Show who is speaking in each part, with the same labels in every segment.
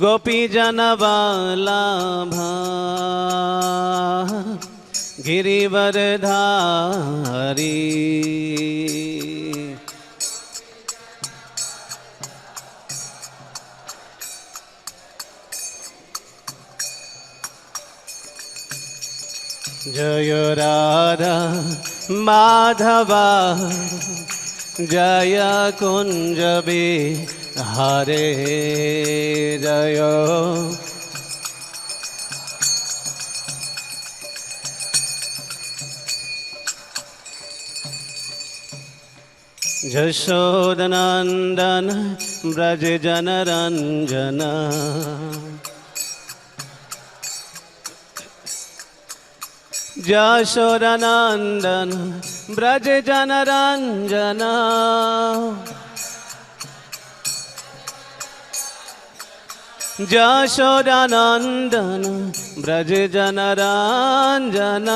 Speaker 1: गोपी जनवल्लभा गिरिवरधारी जय राधा माधवा जय कुंज बिहारे जय यशोदनंदन ब्रज जनरंजन यशोदनंदन ब्रज जनरंजन यशोदनंदन ब्रज जनरंजन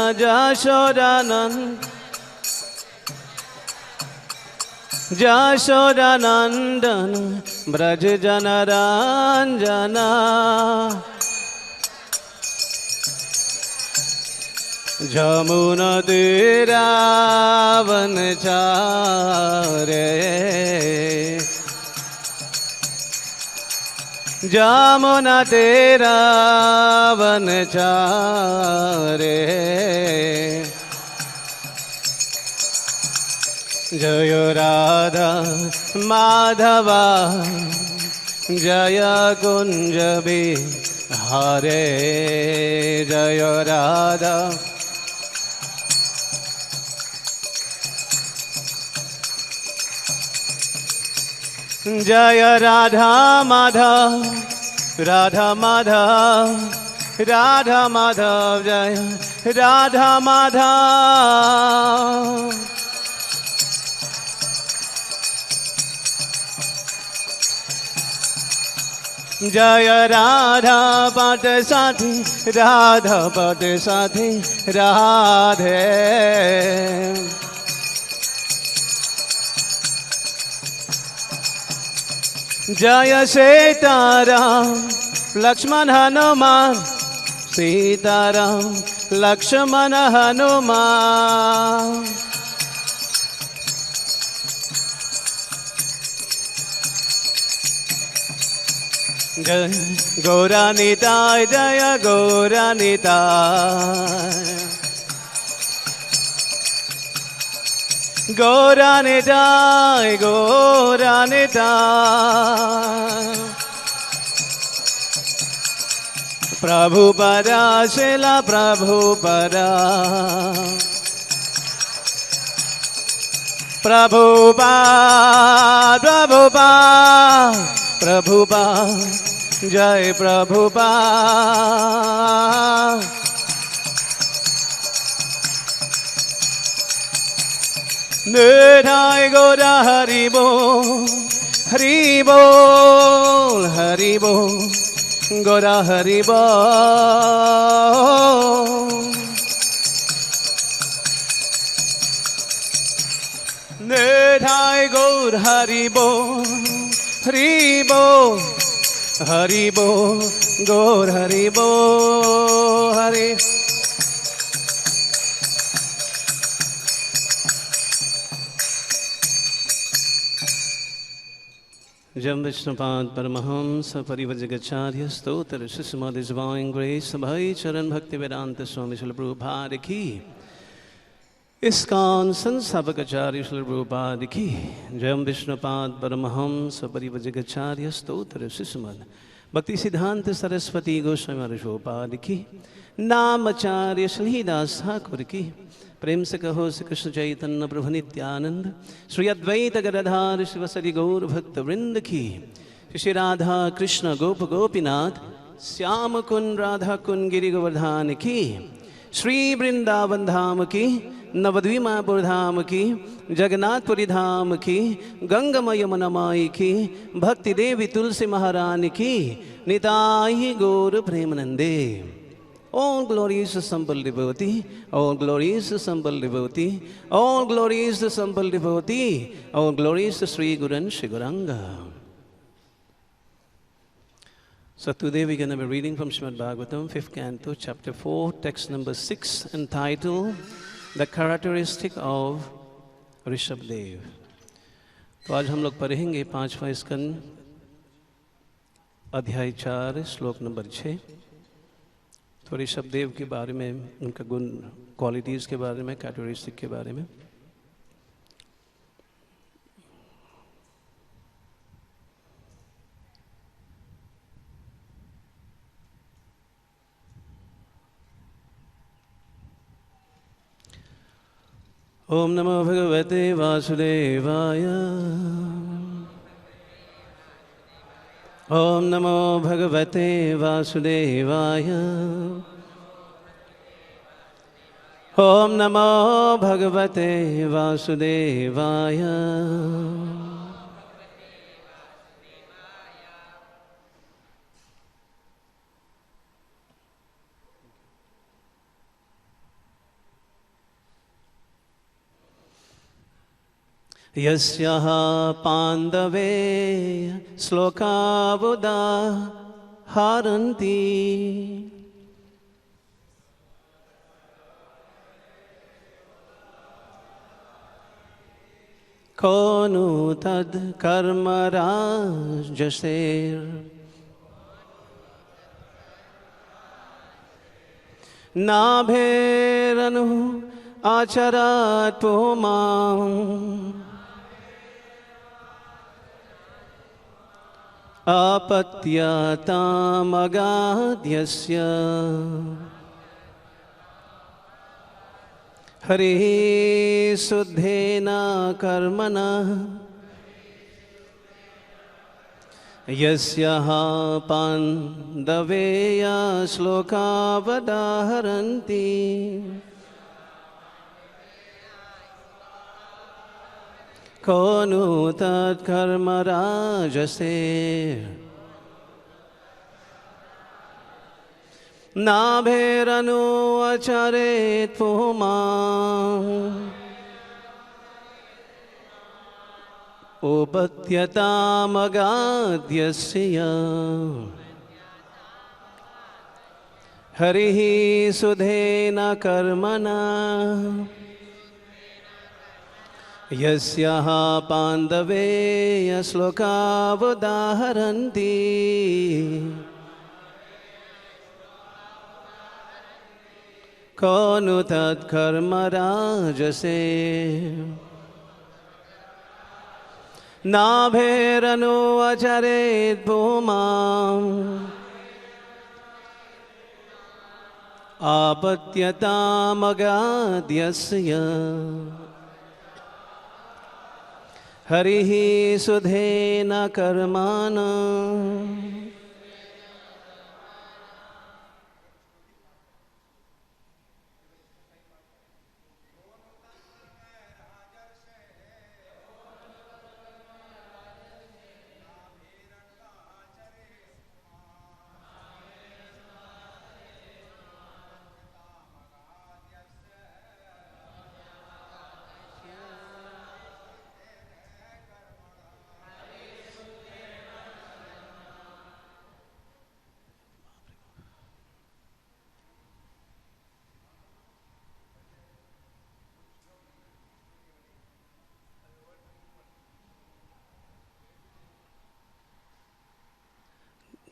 Speaker 1: यशोदनंदन ब्रज जनरंजन जमुना तीरावनचारे जमुना तीरावनचारे जय राधा माधवा जय कुंज बिहारे जय राधा जय राधा माधव राधा माधव राधा माधव जय राधा माधव जय राधा पट साथी राधा पट साथी राधे जय सीताराम लक्ष्मण हनुमान सीताराम लक्ष्मण हनुमान जय गौरानिताय जय गौरानिताय गौरानिताय गौरानिताय प्रभुपदा शिला प्रभुपदा प्रभुपाद प्रभुपाद प्रभुपाद जय प्रभुपाद निधाय गौरा हरि बोल हरि बोल हरि बोल गौरा हरि बोल निधाय गौर हरि बोल हरि बोल हरि बोल गौर हरि बोल हरि जम विष्णुपाद परमहंस परिव्रजगचार्य स्तोत्र सुषमा डिवाइन ग्रेस भाई चरण भक्ति वेदांत स्वामी श्रील प्रभुपाद की इस्कॉन संस्थापकाचार्य श्रील प्रभुपाद की जम विष्णुपाद परमहंस परिव्रजगचार्य स्तोत्र सुषमा भक्ति सिद्धांत सरस्वती गोस्वामी ऋषोपाद की नामाचार्य श्रीदास ठाकुर की प्रेम से कहो श्री कृष्ण चैतन्य प्रभु नित्यानंद श्री अद्वैत गदाधर शिवसरि गौर भक्त वृंद की श्री राधा कृष्ण गोप गोपीनाथ श्याम कुंड राधा कुंड गिरि गोवर्धन की श्री वृंदावन धाम की नवद्वीमापुर धाम की जगन्नाथपुरी धाम की गंगमय यमुनामाई की भक्ति देवी तुलसी महारानी की निताई गौर प्रेमनंदे। All glories to Sambal devotee, all glories to Sambal devotee, all glories to Sambal devotee, all glories to Sri Guru and Sri Gauranga. So today we're going to be reading from Srimad Bhagavatam, 5th canto, chapter 4, text number 6, entitled The Characteristic of Rishabdev. तो आज हम लोग पढ़ेंगे 5वां स्कंद, अध्याय 4, श्लोक number 6। तो ऋषभदेव के बारे में, उनका गुण, क्वालिटीज़ के बारे में, कैरेक्टरिस्टिक के बारे में। ओम नमो भगवते वासुदेवाय। ओम नमो भगवते वासुदेवाय। ओम नमो भगवते वासुदेवाय। यस्याः पाण्डवे श्लोकावुदाहरन्ति को नु तद् कर्म राजसेर् नाभेरनु आचरत् पुमान् अपत्यतामगाद्यस्य हरिः शुद्धेन कर्मणा यस्याः पाण्डवेय श्लोकावदाहरन्ति को नु तत्कर्म राजसे नाभेरनु आचरेत् पुमान् उपत्यतामगाद्यस्य हरिः शुद्धेन कर्मणा यस्याः पाण्डवे श्लोकावदाहरन्ति को नु तत्कर्म राजसे नाभेरनु आचरेत् पुमान् आपत्यतामगाद्यस्य हरिः शुद्धेन कर्मणा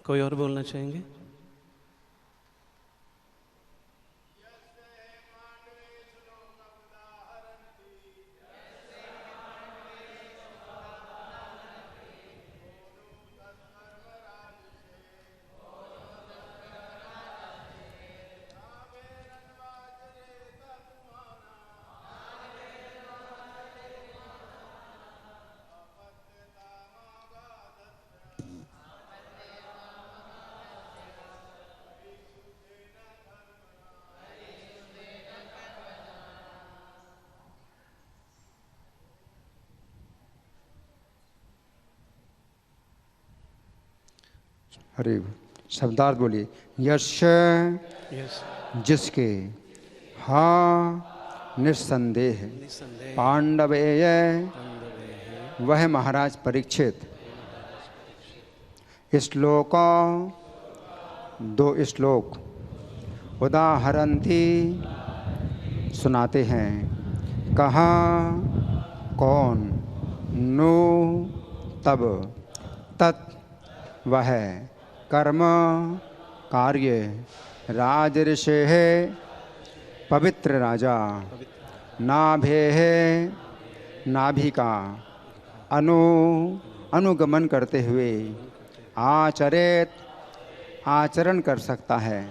Speaker 1: कोई और बोलना चाहेंगे?
Speaker 2: हरे शब्दार्थ बोलिए। यश जिसके हाँ निस्संदेह पांडवेय वह महाराज परीक्षित श्लोकों दो श्लोक उदाहरणती सुनाते हैं। कहाँ, कौन, नो, तब, तत्, वह, कर्म, कार्य, राजऋषे है, पवित्र राजा, नाभे है, नाभि का, अनुगमन करते हुए, आचरेत, आचरण कर सकता है,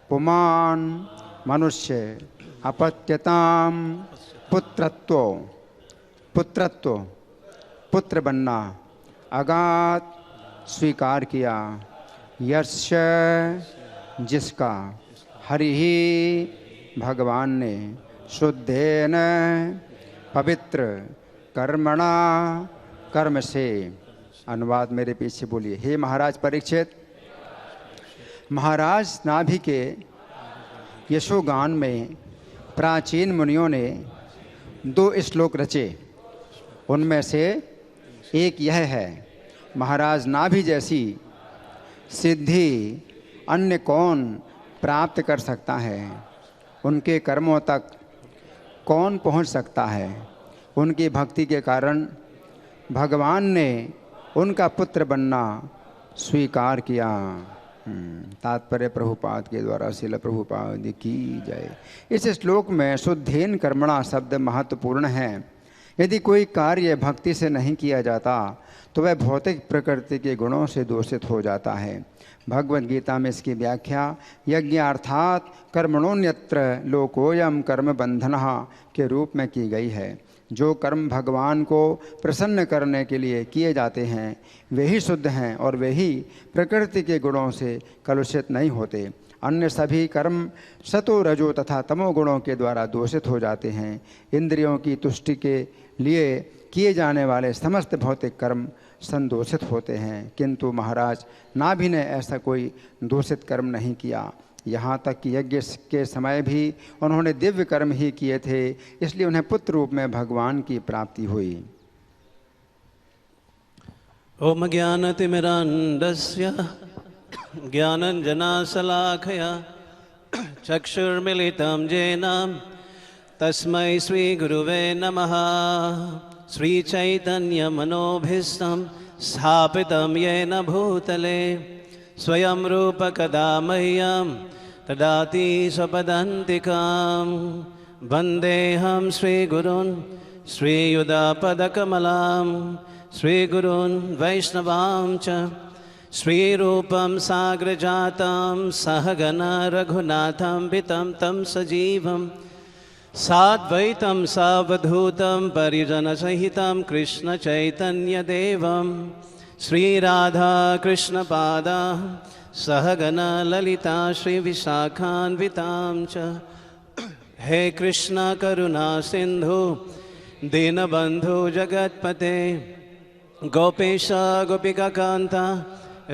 Speaker 2: पुमान, मनुष्य, अपत्यताम, पुत्रत्व, पुत्रत्व, पुत्र बनना, अगात, स्वीकार किया, यस्य, जिसका, हरि ही, भगवान ने, शुद्धेन, पवित्र, कर्मणा, कर्म से। अनुवाद मेरे पीछे बोलिए। हे महाराज परीक्षित, महाराज नाभि के यशोगान में प्राचीन मुनियों ने 2 श्लोक रचे। उनमें से एक यह है, महाराज नाभि जैसी सिद्धि अन्य कौन प्राप्त कर सकता है, उनके कर्मों तक कौन पहुंच सकता है। उनकी भक्ति के कारण भगवान ने उनका पुत्र बनना स्वीकार किया। तात्पर्य प्रभुपाद के द्वारा श्रील प्रभुपाद की जय। इस श्लोक में शुद्धेन कर्मणा शब्द महत्वपूर्ण है। यदि कोई कार्य भक्ति से नहीं किया जाता तो वह भौतिक प्रकृति के गुणों से दूषित हो जाता है। भगवद गीता में इसकी व्याख्या यज्ञार्थात कर्मणोन्यत्र लोकोयम कर्म बंधनः के रूप में की गई है। जो कर्म भगवान को प्रसन्न करने के लिए किए जाते हैं वे ही शुद्ध हैं और वे ही प्रकृति के गुणों से कलुषित नहीं होते। अन्य सभी कर्म सतो रजो तथा तमो गुणों के द्वारा दूषित हो जाते हैं। इंद्रियों की तुष्टि के लिए किए जाने वाले समस्त भौतिक कर्म संदोषित होते हैं, किंतु महाराज नाभि ने ऐसा कोई दूषित कर्म नहीं किया। यहाँ तक कि यज्ञ के समय भी उन्होंने दिव्य कर्म ही किए थे, इसलिए उन्हें पुत्र रूप में भगवान की प्राप्ति हुई।
Speaker 1: ओम ज्ञानतिमिरान्धस्य ज्ञानञ्जनशलाकया चक्षुर्मिलितं येन तस्मै श्रीगुरुवे नमः। श्रीचैतन्यमनोभीष्टं स्थापितं येन भूतले स्वयं रूपकदा मह्यं ददाति स्वपदान्तिकां। वन्देऽहं श्रीगुरून् श्रीयुतापदकमलां श्रीगुरून् वैष्णवां च श्रीरूपं साग्रजातं सहगना रघुनाथं वितं तं सजीवं साद्वैतं सावधूतं परिजनसहितं कृष्णचैतन्यदेवं श्रीराधाकृष्णपादा सहगना ललिता श्रीविशाखान्वितां च। हे कृष्ण करुणा सिन्धु दीनबन्धु जगत्पते गोपेश गोपिकान्त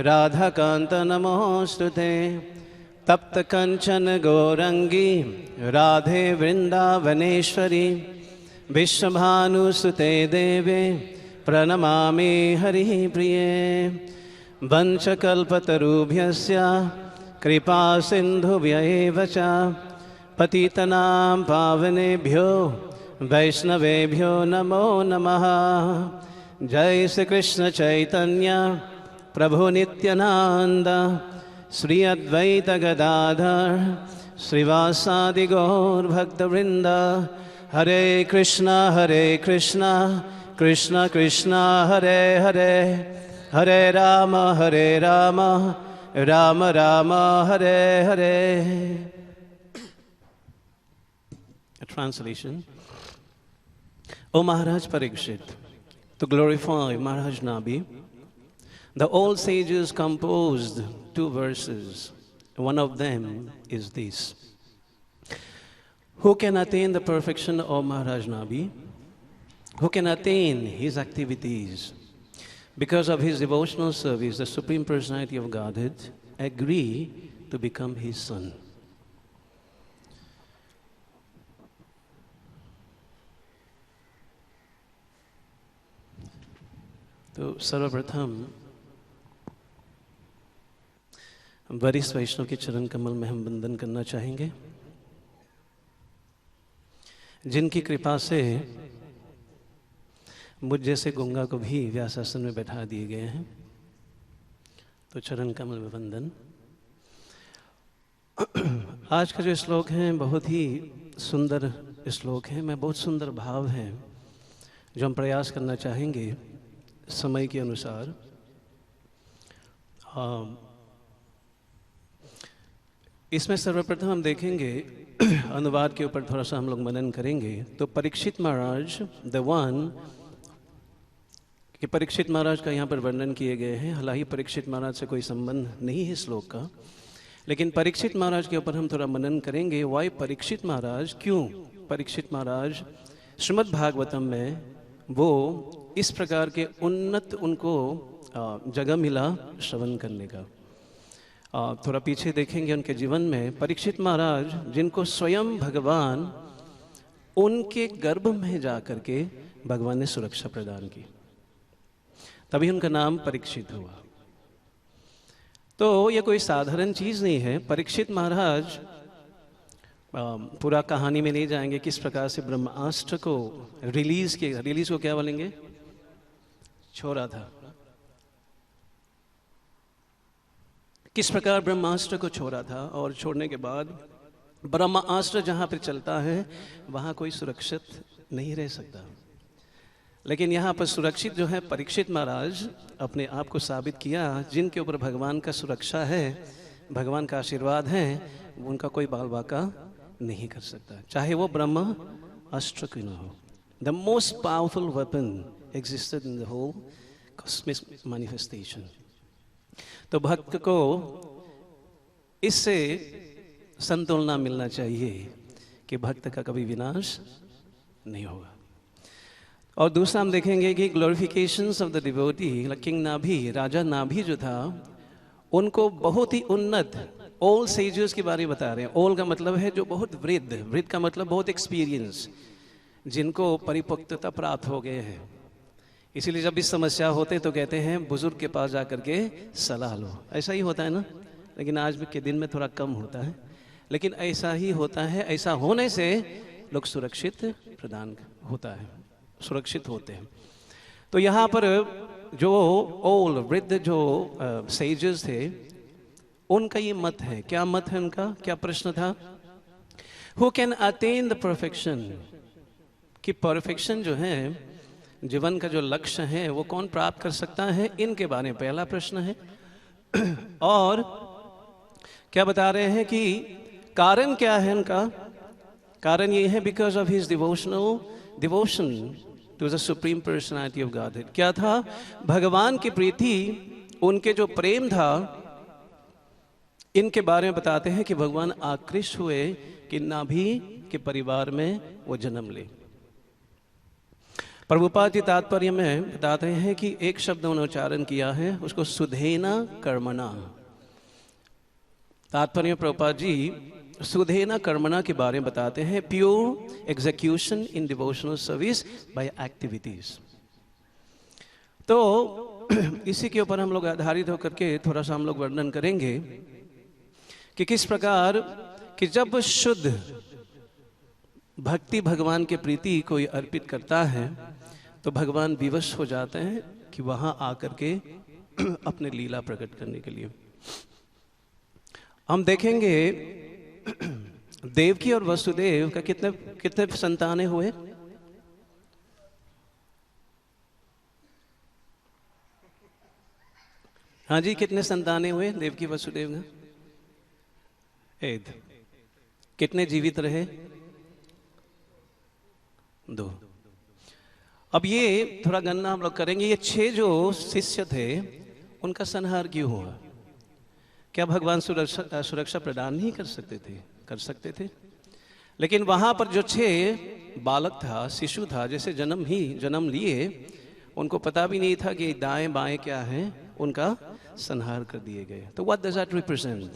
Speaker 1: राधाकान्त नमोऽस्तुते। तप्त कंचन गौरंगी राधे वृंदावनेश्वरी विश्वभानुसुते देवे प्रणमामि हरिः प्रिये। वंशकल्पतरुभ्यस्य कृपा सिन्धुभ्यैव च पतितनां पावनेभ्यो वैष्णवेभ्यो नमो नमः। जय श्री कृष्ण चैतन्य प्रभु नित्यानंद श्री अद्वैत गदाधर श्रीवासादि गौर भक्तवृंद। हरे कृष्णा कृष्ण कृष्ण हरे हरे, हरे Ram Ram Ram Hare Hare. A translation. O Maharaj Parikshit, to glorify Maharaj Nabi, the old sages composed 2 verses. One of them is this: who can attain the perfection of Maharaj Nabi? Who can attain his activities? Because of his devotional service, the Supreme Personality of Godhead agree to become his son. तो सर्वप्रथम वरिष्ठ वैष्णव के चरण कमल में हम वंदन करना चाहेंगे, जिनकी कृपा से मुझ जैसे गूंगा को भी व्यासासन में बैठा दिए गए हैं। तो चरण कमल में वंदन। आज का जो श्लोक है बहुत ही सुंदर श्लोक है, मैं बहुत सुंदर भाव है जो हम प्रयास करना चाहेंगे समय के अनुसार। इसमें सर्वप्रथम हम देखेंगे अनुवाद के ऊपर थोड़ा सा हम लोग मनन करेंगे। तो परीक्षित महाराज द वन, कि परीक्षित महाराज का यहाँ पर वर्णन किए गए हैं। हालांकि परीक्षित महाराज से कोई संबंध नहीं है श्लोक का, लेकिन परीक्षित महाराज के ऊपर हम थोड़ा मनन करेंगे। वाई परीक्षित महाराज, क्यों परीक्षित महाराज श्रीमद् भागवतम में वो इस प्रकार के उन्नत उनको जगह मिला श्रवण करने का। थोड़ा पीछे देखेंगे उनके जीवन में। परीक्षित महाराज जिनको स्वयं भगवान उनके गर्भ में जा करके भगवान ने सुरक्षा प्रदान की, तभी उनका नाम परीक्षित हुआ। तो ये कोई साधारण चीज नहीं है। परीक्षित महाराज, पूरा कहानी में नहीं जाएंगे, किस प्रकार से ब्रह्मास्त्र को रिलीज को क्या बोलेंगे, छोड़ा था। किस प्रकार ब्रह्मास्त्र को छोड़ा था, और छोड़ने के बाद ब्रह्मास्त्र जहाँ पर चलता है वहाँ कोई सुरक्षित नहीं रह सकता। लेकिन यहाँ पर सुरक्षित जो है परीक्षित महाराज अपने आप को साबित किया। जिनके ऊपर भगवान का सुरक्षा है, भगवान का आशीर्वाद है, उनका कोई बाल बाका नहीं कर सकता, चाहे वो ब्रह्म अस्त्र क्यों न हो। The most powerful weapon existed in the whole cosmic manifestation. तो भक्त को इससे संतुलना मिलना चाहिए कि भक्त का कभी विनाश नहीं होगा। और दूसरा हम देखेंगे कि ग्लोरिफिकेशंस ऑफ द डिवोटी, किंग नाभि, राजा नाभि जो था, उनको बहुत ही उन्नत ओल्ड सेजेस के बारे में बता रहे हैं। ओल्ड का मतलब है जो बहुत वृद्ध, वृद्ध का मतलब बहुत एक्सपीरियंस, जिनको परिपक्वता प्राप्त हो गए हैं। इसीलिए जब भी समस्या होते तो कहते हैं बुजुर्ग के पास जा करके सलाह लो। ऐसा ही होता है ना, लेकिन आज के दिन में थोड़ा कम होता है, लेकिन ऐसा ही होता है। ऐसा होने से लोग सुरक्षित प्रदान होता है, सुरक्षित होते हैं। तो यहाँ पर जो ओल्ड वृद्ध जो सेजेस थे, उनका ये मत है। क्या मत है उनका, क्या प्रश्न था? Who can attain the perfection, कि परफेक्शन जो है जीवन का जो लक्ष्य है वो कौन प्राप्त कर सकता है, इनके बारे में पहला प्रश्न है। और क्या बता रहे हैं कि कारण क्या है इनका? कारण ये है because of his devotion to the supreme personality of godhead. क्या था? भगवान की प्रीति, उनके जो प्रेम था, इनके बारे में बताते हैं कि भगवान आकृष्ट हुए कि नाभि के परिवार में वो जन्म ले। प्रभुपाद जी तात्पर्य में बताते हैं कि एक शब्द उन्होंने उच्चारण किया है, उसको सुधेना कर्मणा। तात्पर्य में प्रभुपाद जी सुधेना कर्मणा के बारे में बताते हैं, pure execution in devotional service by activities. तो इसी के ऊपर हम लोग आधारित होकर के थोड़ा सा हम लोग वर्णन करेंगे कि किस प्रकार कि जब शुद्ध भक्ति भगवान के प्रीति कोई अर्पित करता है तो भगवान विवश हो जाते हैं कि वहां आकर के अपने लीला प्रकट करने के लिए। हम देखेंगे देवकी और वसुदेव का कितने संतानें हुए? हाँ जी, कितने संतानें हुए देवकी वसुदेव का? एक। कितने जीवित रहे? 2। अब ये थोड़ा गणना हम लोग करेंगे। ये 6 जो शिष्य थे उनका संहार क्यों हुआ? क्या भगवान सुरक्षा प्रदान नहीं कर सकते थे? कर सकते थे, लेकिन वहां पर जो 6 बालक था, शिशु था, जैसे जन्म लिए, उनको पता भी नहीं था कि दाएं बाएं क्या है, उनका संहार कर दिए गए। तो व्हाट डज दैट रिप्रेजेंट?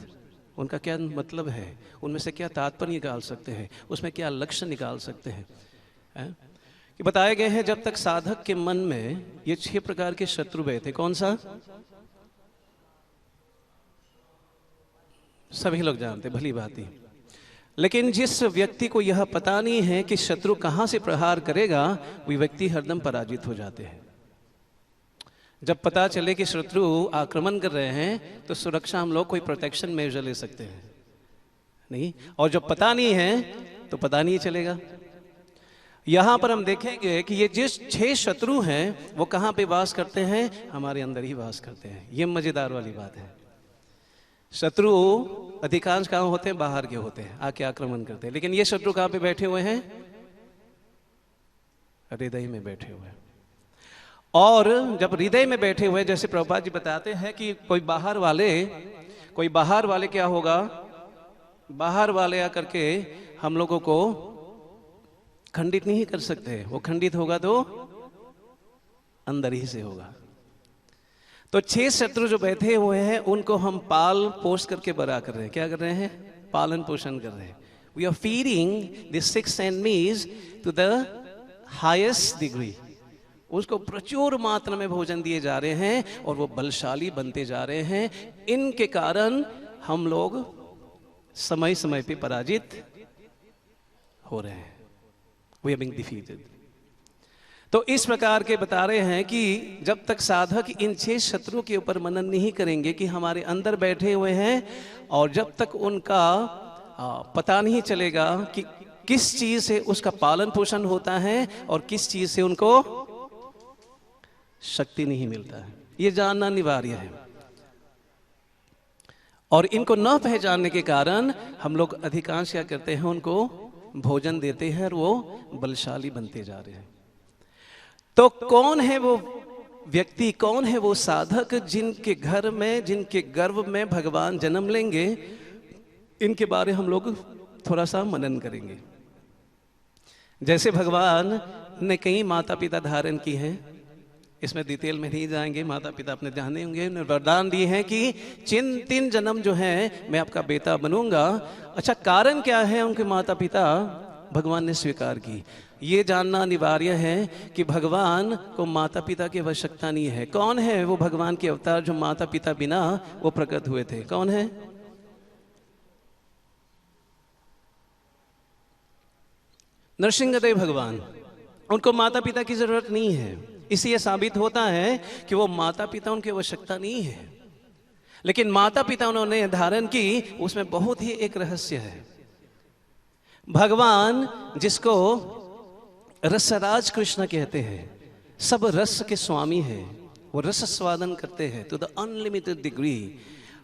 Speaker 1: उनका क्या मतलब है? उनमें से क्या तात्पर्य निकाल सकते हैं? उसमें क्या लक्ष्य निकाल सकते हैं? कि बताए गए हैं जब तक साधक के मन में ये 6 प्रकार के शत्रु बैठे। कौन सा? सभी लोग जानते, भली बात ही। लेकिन जिस व्यक्ति को यह पता नहीं है कि शत्रु कहाँ से प्रहार करेगा, वही व्यक्ति हरदम पराजित हो जाते हैं। जब पता चले कि शत्रु आक्रमण कर रहे हैं तो सुरक्षा हम लोग कोई प्रोटेक्शन मेजर ले सकते हैं नहीं, और जब पता नहीं है तो पता नहीं चलेगा। यहां पर हम देखेंगे कि ये जिस 6 शत्रु हैं वो कहां पे वास करते हैं, हमारे अंदर ही वास करते हैं। ये मजेदार वाली बात है। शत्रु अधिकांश कहां होते हैं, बाहर के होते हैं, आके आक्रमण करते हैं। लेकिन ये शत्रु कहां पे बैठे हुए हैं, हृदय में बैठे हुए हैं। और जब हृदय में बैठे हुए, जैसे प्रभुपाद जी बताते हैं कि कोई बाहर वाले क्या होगा, बाहर वाले आकर के हम लोगों को खंडित नहीं कर सकते। वो खंडित होगा तो अंदर ही से होगा। तो 6 शत्रु जो बैठे हुए हैं उनको हम पाल पोष करके बड़ा कर रहे हैं। क्या कर रहे हैं, पालन पोषण कर रहे हैं। We are feeding the 6 enemies to the highest degree. उसको प्रचुर मात्रा में भोजन दिए जा रहे हैं और वो बलशाली बनते जा रहे हैं। इनके कारण हम लोग समय समय पे पराजित हो रहे हैं। We are being defeated. तो इस प्रकार के बता रहे हैं कि जब तक साधक इन 6 शत्रु के ऊपर मनन नहीं करेंगे कि हमारे अंदर बैठे हुए हैं, और जब तक उनका पता नहीं चलेगा कि किस चीज से उसका पालन पोषण होता है और किस चीज से उनको शक्ति नहीं मिलता है, ये जानना अनिवार्य है। और इनको न पहचानने के कारण हम लोग अधिकांश क्या करते हैं, उनको भोजन देते हैं और वो बलशाली बनते जा रहे हैं। तो कौन है वो व्यक्ति, कौन है वो साधक जिनके घर में, जिनके गर्भ में भगवान जन्म लेंगे, इनके बारे हम लोग थोड़ा सा मनन करेंगे। जैसे भगवान ने कई माता पिता धारण की हैं, इसमें डिटेल में नहीं जाएंगे, माता पिता अपने जाने होंगे। उन्हें वरदान दिए हैं कि 3 जन्म जो है मैं आपका बेटा बनूंगा। अच्छा, कारण क्या है उनके माता पिता भगवान ने स्वीकार की? ये जानना अनिवार्य है कि भगवान को माता पिता की आवश्यकता नहीं है। कौन है वो भगवान के अवतार जो माता पिता बिना वो प्रकट हुए थे? कौन है? नरसिंहदेव भगवान। उनको माता पिता की जरूरत नहीं है। इसलिए साबित होता है कि वो माता पिता उनकी आवश्यकता नहीं है। लेकिन माता पिता उन्होंने धारण की, उसमें बहुत ही एक रहस्य है। भगवान जिसको रसराज कृष्ण कहते हैं, सब रस के स्वामी हैं, वो रस स्वादन करते हैं टू द अनलिमिटेड डिग्री।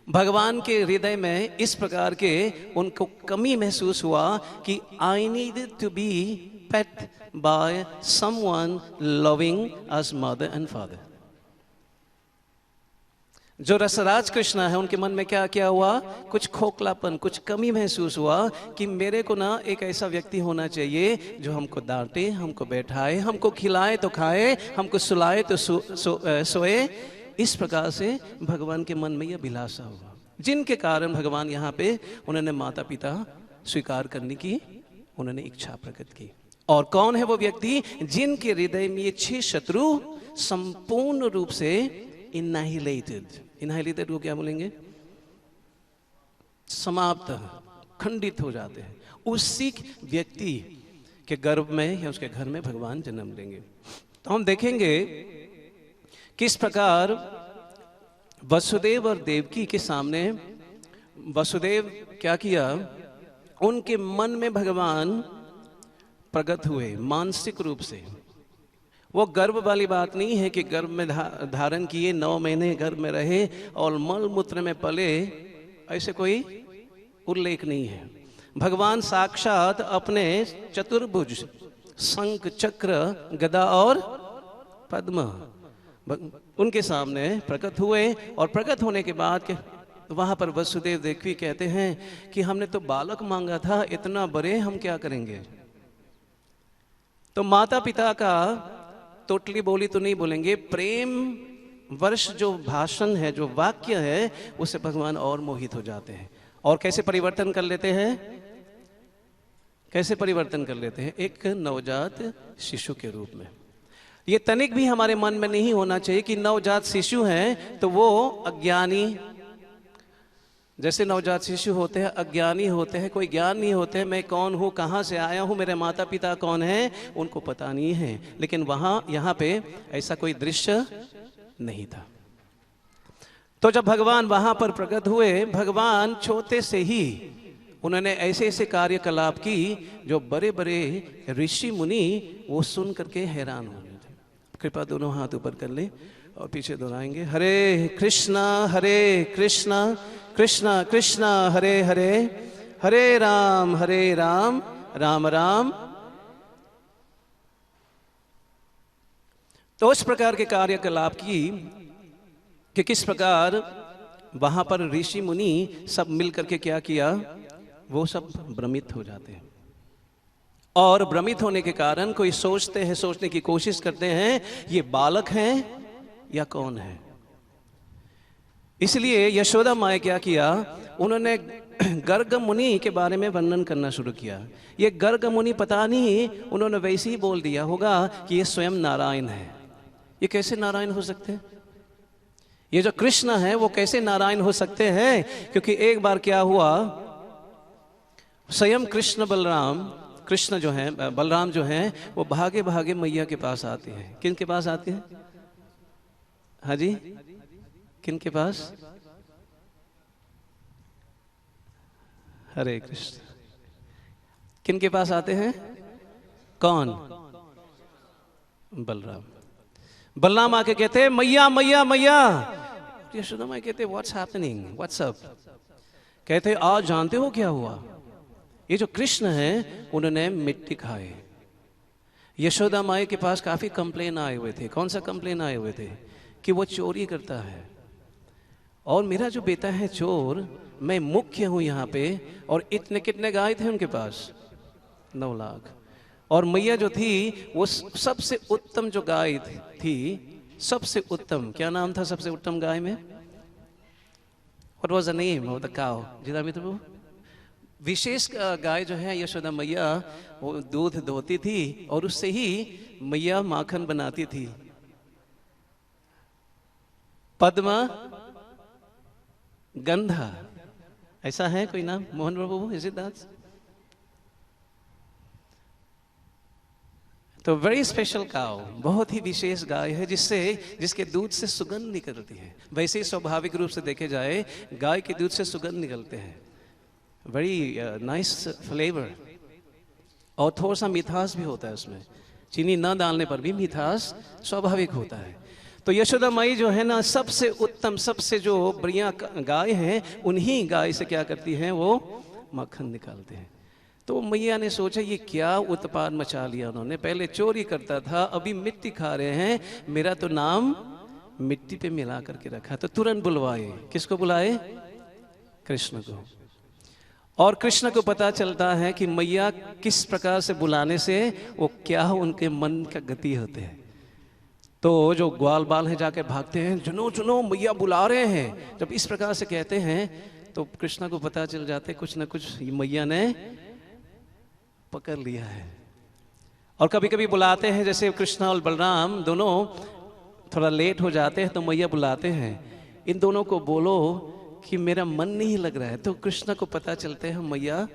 Speaker 1: भगवान के हृदय में इस प्रकार के उनको कमी महसूस हुआ कि I need to be pet by someone loving us mother and father. जो रसराज कृष्ण है उनके मन में क्या क्या हुआ, कुछ खोखलापन, कुछ कमी महसूस हुआ कि मेरे को ना एक ऐसा व्यक्ति होना चाहिए जो हमको डांटे, हमको बैठाए, हमको खिलाए तो खाए, हमको सुलाए तो सोए। इस प्रकार से भगवान के मन में यह अभिलाषा हुआ, जिनके कारण भगवान यहाँ पे उन्होंने माता पिता स्वीकार करने की उन्होंने इच्छा प्रकट की। और कौन है वो व्यक्ति जिनके हृदय में ये 6 शत्रु संपूर्ण रूप से इनहाइलेटेड को क्या बोलेंगे, समाप्त, खंडित हो जाते हैं। उसी व्यक्ति के गर्भ में या उसके घर में भगवान जन्म लेंगे। तो हम देखेंगे किस प्रकार वसुदेव और देवकी के सामने वसुदेव क्या किया, उनके मन में भगवान प्रकट हुए मानसिक रूप से। वो गर्भ वाली बात नहीं है कि गर्भ में धारण किए, 9 महीने गर्भ में रहे और मल मूत्र में पले, ऐसे कोई उल्लेख नहीं है। भगवान साक्षात अपने चतुर्भुज, शंख, चक्र, गदा और पद्म उनके सामने प्रकट हुए। और प्रकट होने के बाद वहां पर वसुदेव देवकी कहते हैं कि हमने तो बालक मांगा था, इतना बड़े हम क्या करेंगे। तो माता पिता का टोटली बोली तो नहीं बोलेंगे, प्रेम वर्ष जो भाषण है, जो वाक्य है, उससे भगवान और मोहित हो जाते हैं। और कैसे परिवर्तन कर लेते हैं, कैसे परिवर्तन कर लेते हैं, एक नवजात शिशु के रूप में। ये तनिक भी हमारे मन में नहीं होना चाहिए कि नवजात शिशु है तो वो अज्ञानी, जैसे नवजात शिशु होते हैं, अज्ञानी होते हैं, कोई ज्ञान नहीं होते हैं, मैं कौन हूँ, कहाँ से आया हूँ, मेरे माता पिता कौन हैं, उनको पता नहीं है। लेकिन यहाँ पे ऐसा कोई दृश्य नहीं था। तो जब भगवान वहाँ पर प्रकट हुए, भगवान छोटे से ही उन्होंने ऐसे ऐसे कार्यकलाप की जो बड़े बड़े ऋषि मुनि वो सुन करके हैरान हो गए थे। कृपया दोनों हाथ ऊपर कर ले और पीछे दोहराएंगे, हरे कृष्णा कृष्णा कृष्णा हरे हरे, हरे राम राम राम। तो उस प्रकार के कार्यकलाप की कि किस प्रकार वहां पर ऋषि मुनि सब मिलकर के क्या किया, वो सब भ्रमित हो जाते हैं। और भ्रमित होने के कारण कोई सोचते हैं, सोचने की कोशिश करते हैं ये बालक हैं या कौन है। इसलिए यशोदा माँ क्या किया, उन्होंने गर्ग मुनि के बारे में वर्णन करना शुरू किया। ये गर्ग मुनि पता नहीं उन्होंने वैसे ही बोल दिया होगा कि ये स्वयं नारायण है। ये कैसे नारायण हो सकते हैं, ये जो कृष्ण है वो कैसे नारायण हो सकते हैं। क्योंकि एक बार क्या हुआ, स्वयं कृष्ण जो है, बलराम जो हैं, वो भागे भागे मैया के पास आते हैं। किन के पास आते हैं, हाँ जी, किन के पास, हरे कृष्ण, किन के पास आते हैं, कौन, बलराम आके कहते हैं मैया मैया मैया। यशोदा माँ कहते व्हाट्स हैपनिंग, व्हाट्स अप। कहते आज जानते हो क्या हुआ, ये जो कृष्ण हैं उन्होंने मिट्टी खाए। यशोदा माई के पास काफी कंप्लेन आए हुए थे। कौन सा कंप्लेन आए हुए थे, कि वो चोरी करता है और मेरा जो बेटा है चोर, मैं मुख्य हूं यहाँ पे। और इतने कितने गाय थे उनके पास, 9 लाख। और मैया जो थी वो सबसे उत्तम जो गाय थी, सबसे उत्तम, क्या नाम था सबसे उत्तम गाय में, what was the name of the cow, जिला मित्र वो विशेष गाय जो है यशोदा मैया, वो दूध दोहती थी और उससे ही मैया माखन बनाती थी। पद्मा गंधा, ऐसा है कोई नाम, मोहन बाबू, इज इट दैट? तो वेरी स्पेशल काउ, बहुत ही विशेष गाय है जिसके दूध से सुगंध निकलती है। वैसे ही स्वाभाविक रूप से देखे जाए गाय के दूध से सुगंध निकलते हैं, वेरी नाइस फ्लेवर, और थोड़ा सा मिठास भी होता है उसमें। चीनी न डालने पर भी मिठास स्वाभाविक होता है। तो यशोदा माई जो है ना, सबसे उत्तम, सबसे जो बढ़िया गाय हैं, उन्हीं गाय से क्या करती हैं, वो मक्खन निकालते हैं। तो मैया ने सोचा ये क्या उत्पाद मचा लिया उन्होंने, पहले चोरी करता था, अभी मिट्टी खा रहे हैं, मेरा तो नाम मिट्टी पे मिला करके रखा। तो तुरंत बुलवाए, किसको बुलाए, कृष्ण को। और कृष्ण को पता चलता है कि मैया किस प्रकार से बुलाने से वो क्या उनके मन का गति होते हैं। तो जो ग्वाल बाल हैं जाके भागते हैं, सुनो सुनो मैया बुला रहे हैं। जब इस प्रकार से कहते हैं तो कृष्ण को पता चल जाते कुछ ना कुछ मैया ने पकड़ लिया है। और कभी कभी बुलाते हैं, जैसे कृष्ण और बलराम दोनों थोड़ा लेट हो जाते हैं तो मैया बुलाते हैं, इन दोनों को बोलो कि मेरा मन नहीं लग रहा है। तो कृष्ण को पता चलते हैं मैया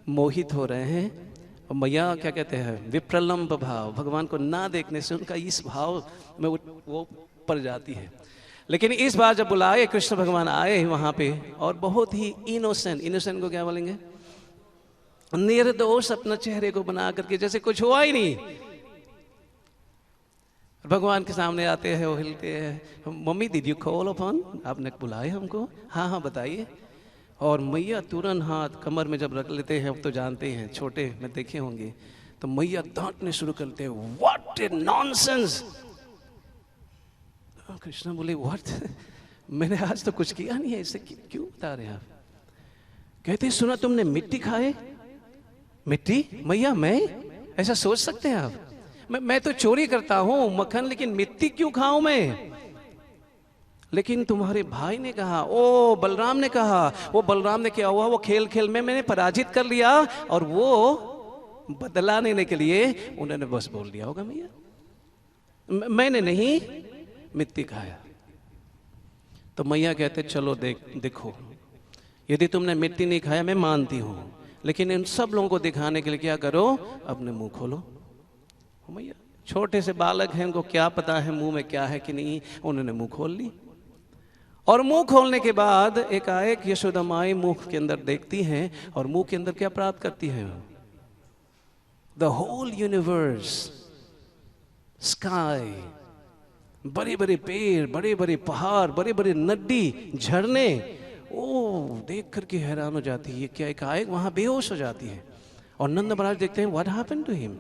Speaker 1: मोहित हो रहे हैं। और मैया क्या कहते हैं, विप्रलंब भाव, भगवान को ना देखने से उनका इस भाव में वो पड़ जाती है। लेकिन इस बार जब बुलाए कृष्ण भगवान आए वहां पे, और बहुत ही इनोसेंट को क्या बोलेंगे, निर्दोष अपना चेहरे को बना करके जैसे कुछ हुआ ही नहीं, भगवान के सामने आते हैं, वो हिलते हैं, mummy did you call upon, आपने बुलाए हमको, हाँ हाँ बताइए। और मैया तुरंत हाथ कमर में जब रख लेते हैं, अब तो जानते हैं छोटे में देखे होंगे, तो मैया डांटने शुरू करते हैं, व्हाट ए नॉनसेंस। कृष्ण बोले व्हाट, मैंने आज तो कुछ किया नहीं है, इससे क्यों बता रहे हैं आप। कहते सुना तुमने मिट्टी खाए, मिट्टी, मैया मैं, ऐसा सोच सकते हैं आप, मैं तो चोरी करता हूं मक्खन, लेकिन मिट्टी क्यों खाऊं मैं। लेकिन तुम्हारे भाई ने कहा, ओ बलराम ने कहा, वो बलराम ने क्या हुआ, वो खेल खेल में मैंने पराजित कर लिया, और वो बदला लेने के लिए उन्होंने बस बोल दिया होगा मैया, मैंने नहीं मिट्टी खाया। तो मैया कहते चलो देखो यदि तुमने मिट्टी नहीं खाया मैं मानती हूँ, लेकिन इन सब लोगों को दिखाने के लिए क्या करो, अपने मुंह खोलो। मैया छोटे से बालक हैं, उनको क्या पता है मुंह में क्या है कि नहीं, उन्होंने मुंह खोल ली। और मुंह खोलने के बाद एकाएक यशोदा माई मुंह के अंदर देखती हैं और मुंह के अंदर क्या प्राप्त करती हैं, द होल यूनिवर्स, स्काई, बड़े बड़े पेड़, बड़े बड़े पहाड़, बड़े बड़े नदी, झरने, ओ देख करके हैरान हो जाती है, ये क्या, एकाएक वहां बेहोश हो जाती है। और नंद महाराज देखते हैं व्हाट हैपेंड टू हिम।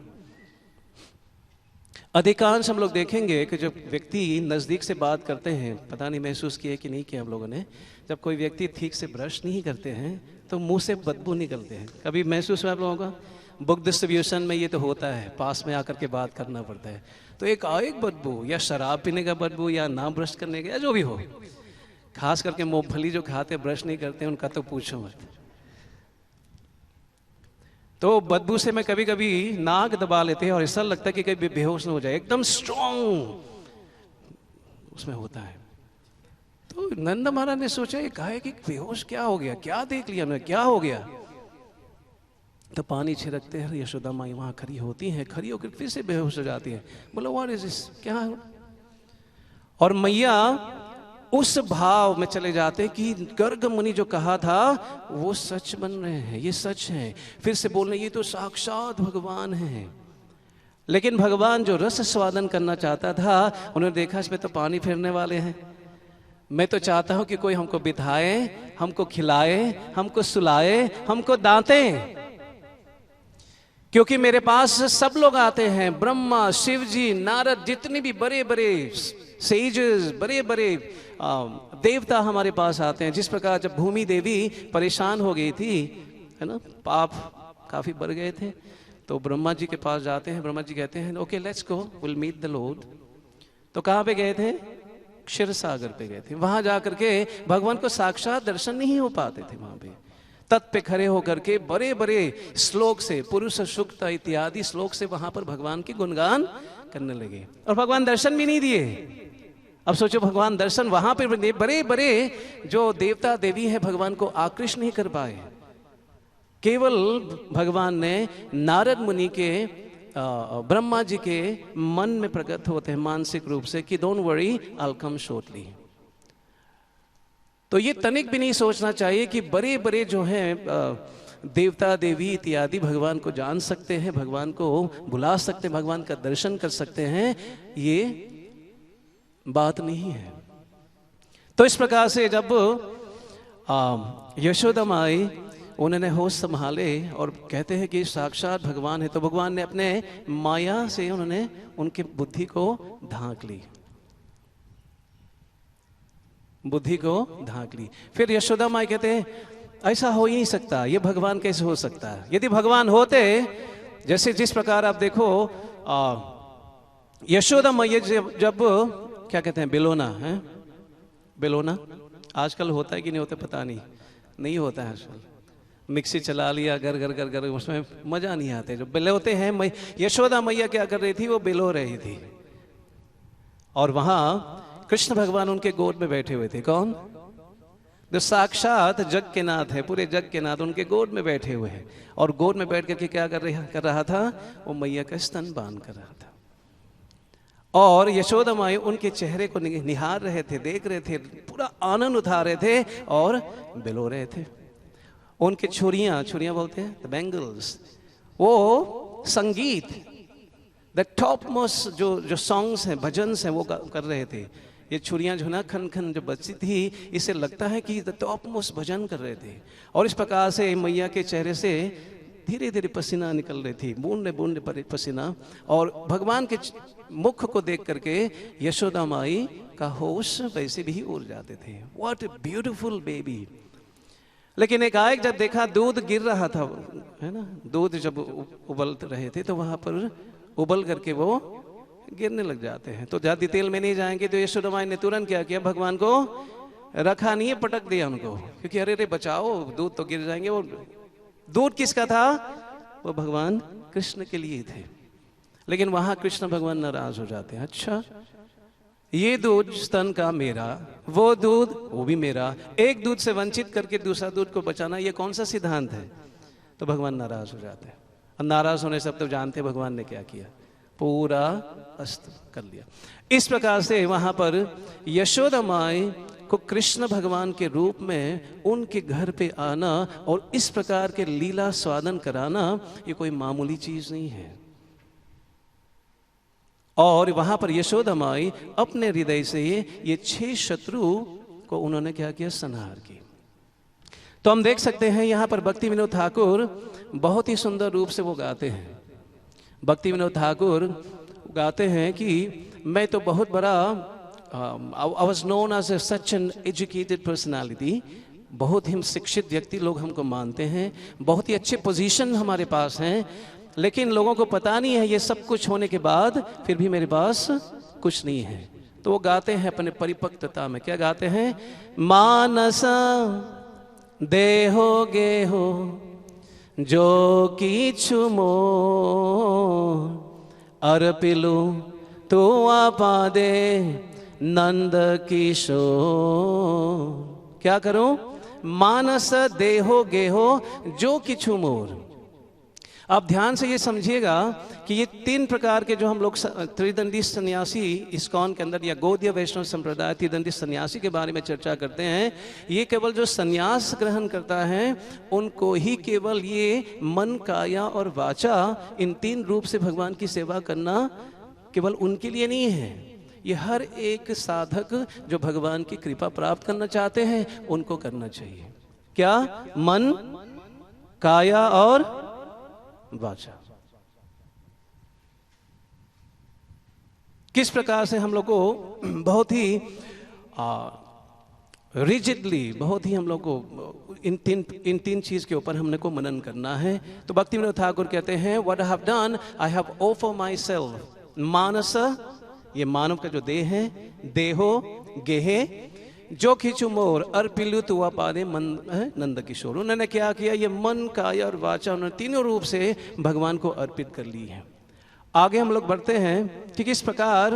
Speaker 1: अधिकांश हम लोग देखेंगे कि जब व्यक्ति नज़दीक से बात करते हैं, पता नहीं महसूस किए कि नहीं किया हम लोगों ने, जब कोई व्यक्ति ठीक से ब्रश नहीं करते हैं तो मुंह से बदबू निकलते हैं। कभी महसूस हुआ आप लोगों का? बुक डिस्ट्रीब्यूशन में ये तो होता है, पास में आकर के बात करना पड़ता है, तो एक बदबू, या शराब पीने का बदबू, या ना ब्रश करने का, या जो भी हो, खास करके मूंगफली जो खाते ब्रश नहीं करते उनका तो पूछो मत। तो बदबू से मैं कभी कभी नाक दबा लेते हैं और ऐसा लगता है कि कभी बेहोश न हो जाए, एकदम स्ट्रॉन्ग उसमें होता है। तो नंद महाराज ने सोचा ये कहा है कि बेहोश क्या हो गया, क्या देख लिया उन्होंने, क्या हो गया। तो पानी छिड़कते हैं, यशोदा माई वहां खड़ी होती हैं, खड़ी होकर फिर से बेहोश हो जाती है। बोलो व्हाट इज दिस, क्या है? और मैया उस भाव में चले जाते कि गर्ग मुनि जो कहा था वो सच बन रहे हैं, ये सच है। फिर से बोलने ये तो साक्षात भगवान है। लेकिन भगवान जो रस स्वादन करना चाहता था, उन्होंने देखा इसमें तो पानी फेरने वाले हैं, मैं तो चाहता हूं कि कोई हमको बिठाए, हमको खिलाए, हमको सुलाए, हमको दांते, क्योंकि मेरे पास सब लोग आते हैं, ब्रह्मा, शिव जी, नारद, जितने भी बड़े बड़े सेजेस, बड़े बड़े देवता हमारे पास आते हैं। जिस प्रकार जब भूमि देवी परेशान हो गई थी, है ना, पाप काफी बढ़ गए थे, तो ब्रह्मा जी के पास जाते हैं। ब्रह्मा जी कहते हैं okay let's go, will meet the lord. तो कहाँ पे गए थे? क्षीर सागर पे गए थे। वहां जाकर के भगवान को साक्षात दर्शन नहीं हो पाते थे। वहां पे तट पे खड़े होकर के बड़े बड़े श्लोक से, पुरुष सूक्त इत्यादि श्लोक से वहां पर भगवान के गुणगान करने लगे, और भगवान दर्शन भी नहीं दिए। अब सोचो, भगवान दर्शन वहां पर बड़े बड़े जो देवता देवी हैं भगवान को आकृष्ट नहीं कर पाए। केवल भगवान ने नारद मुनि के, ब्रह्मा जी के मन में प्रकट होते हैं मानसिक रूप से कि don't worry I will come shortly. तो ये तनिक भी नहीं सोचना चाहिए कि बड़े बड़े जो हैं देवता देवी इत्यादि भगवान को जान सकते हैं, भगवान को बुला सकते हैं, भगवान का दर्शन कर सकते हैं, ये बात नहीं है। तो इस प्रकार से जब यशोदा माई उन्होंने होश संभाले और कहते हैं कि साक्षात भगवान है, तो भगवान ने अपने माया से उन्होंने उनके बुद्धि को ढांक ली, बुद्धि को ढांक ली। फिर यशोदा माई कहते हैं ऐसा हो ही नहीं सकता, ये भगवान कैसे हो सकता है? यदि भगवान होते, जैसे जिस प्रकार आप देखो यशोदा मैया जब क्या कहते हैं, बेलोना है, बेलोना आजकल होता है कि नहीं होता पता नहीं होता है आजकल। मिक्सी चला लिया, घर घर घर घर, उसमें मजा नहीं आते। जो बेलोते हैं, यशोदा मैया क्या कर रही थी, वो बेलो रही थी, और वहां कृष्ण भगवान उनके गोद में बैठे हुए थे। कौन? जो साक्षात जग के नाथ है, पूरे जग के नाथ उनके गोद में बैठे हुए हैं, और गोद में बैठ करके क्या कर रहा था, वो मैया का स्तन बांध कर रहा था। और यशोदा माई उनके चेहरे को निहार रहे थे, देख रहे थे, पूरा आनंद उठा रहे थे और बिलो रहे थे। उनके छुरियां बोलते हैं, द बैंगल्स, वो संगीत, द टॉप मोस्ट जो सॉन्ग्स हैं, भजन हैं, वो कर रहे थे। ये छुरियां जो ना खन खन जो बजती थी, इससे लगता है कि द टॉप मोस्ट भजन कर रहे थे। और इस प्रकार से मैया के चेहरे से धीरे धीरे पसीना निकल रही थी, बूंदे बूंदे पसीना, और भगवान के मुख को देख करके यशोदा माई का होश वैसे भी उड़ जाते थे। What a beautiful baby. लेकिन एकाएक जब देखा दूध गिर रहा था, है ना, दूध जब उबल रहे थे, तो वहां पर उबल करके वो गिरने लग जाते हैं। तो ज्यादा डिटेल में नहीं जाएंगे। तो यशोदा माई ने तुरंत क्या किया, भगवान को रखा नहीं है, पटक दिया उनको, क्योंकि अरे बचाओ, दूध तो गिर जाएंगे। वो दूध किसका था? वो भगवान कृष्ण के लिए थे। लेकिन वहां कृष्ण भगवान नाराज हो जाते हैं। अच्छा, ये दूध स्तन का मेरा, वो दूध वो भी मेरा, एक दूध से वंचित करके दूसरा दूध को बचाना, ये कौन सा सिद्धांत है? तो भगवान नाराज हो जाते हैं। और नाराज होने से अब तो जानते हैं भगवान ने क्या किया, पूरा अस्त कर लिया। इस प्रकार से वहां पर यशोदा माई को कृष्ण भगवान के रूप में उनके घर पे आना और इस प्रकार के लीला स्वादन कराना, ये कोई मामूली चीज नहीं है। और वहां पर यशोदा माई अपने हृदय से ये 6 शत्रु को उन्होंने क्या किया, संहार की। तो हम देख सकते हैं यहाँ पर भक्ति विनोद ठाकुर बहुत ही सुंदर रूप से वो गाते हैं। भक्ति विनोद ठाकुर गाते हैं कि मैं तो बहुत बड़ा I was known as such an educated personality, बहुत ही शिक्षित व्यक्ति लोग हमको मानते हैं, बहुत ही अच्छे पोजीशन हमारे पास हैं, लेकिन लोगों को पता नहीं है ये सब कुछ होने के बाद फिर भी मेरे पास कुछ नहीं है। तो वो गाते हैं अपने परिपक्वता में, क्या गाते हैं, मानसा देहो गेहो जो किछु मोर अर्पिलु तो आपा दे नंद किशोर। क्या करूं, मानस देहो गेहो जो किछु मोर। आप ध्यान से ये समझिएगा कि ये 3 प्रकार के जो हम लोग त्रिदंडी सन्यासी इस्कॉन के अंदर या गौड़ीय वैष्णव संप्रदाय त्रिदंडी सन्यासी के बारे में चर्चा करते हैं, ये केवल जो सन्यास ग्रहण करता है उनको ही केवल ये मन, काया और वाचा, इन 3 रूप से भगवान की सेवा करना केवल उनके लिए नहीं है। ये हर एक साधक जो भगवान की कृपा प्राप्त करना चाहते हैं उनको करना चाहिए। क्या, मन, काया और वाचा। किस प्रकार से हम लोग को बहुत ही रिजिडली, बहुत ही हम लोग को इन तीन चीज के ऊपर हमने को मनन करना है। तो भक्ति विनोद ठाकुर कहते हैं, what I have done, I have offer myself मानस, ये मानव का जो देह है, देहो गेहे जो खिंचु मोर अर्पिलु तुआ पादे नंद किशोर। उन्होंने क्या किया, ये मन, काया और वाचा, उन्होंने तीनों रूप से भगवान को अर्पित कर ली है। आगे हम लोग बढ़ते हैं कि किस प्रकार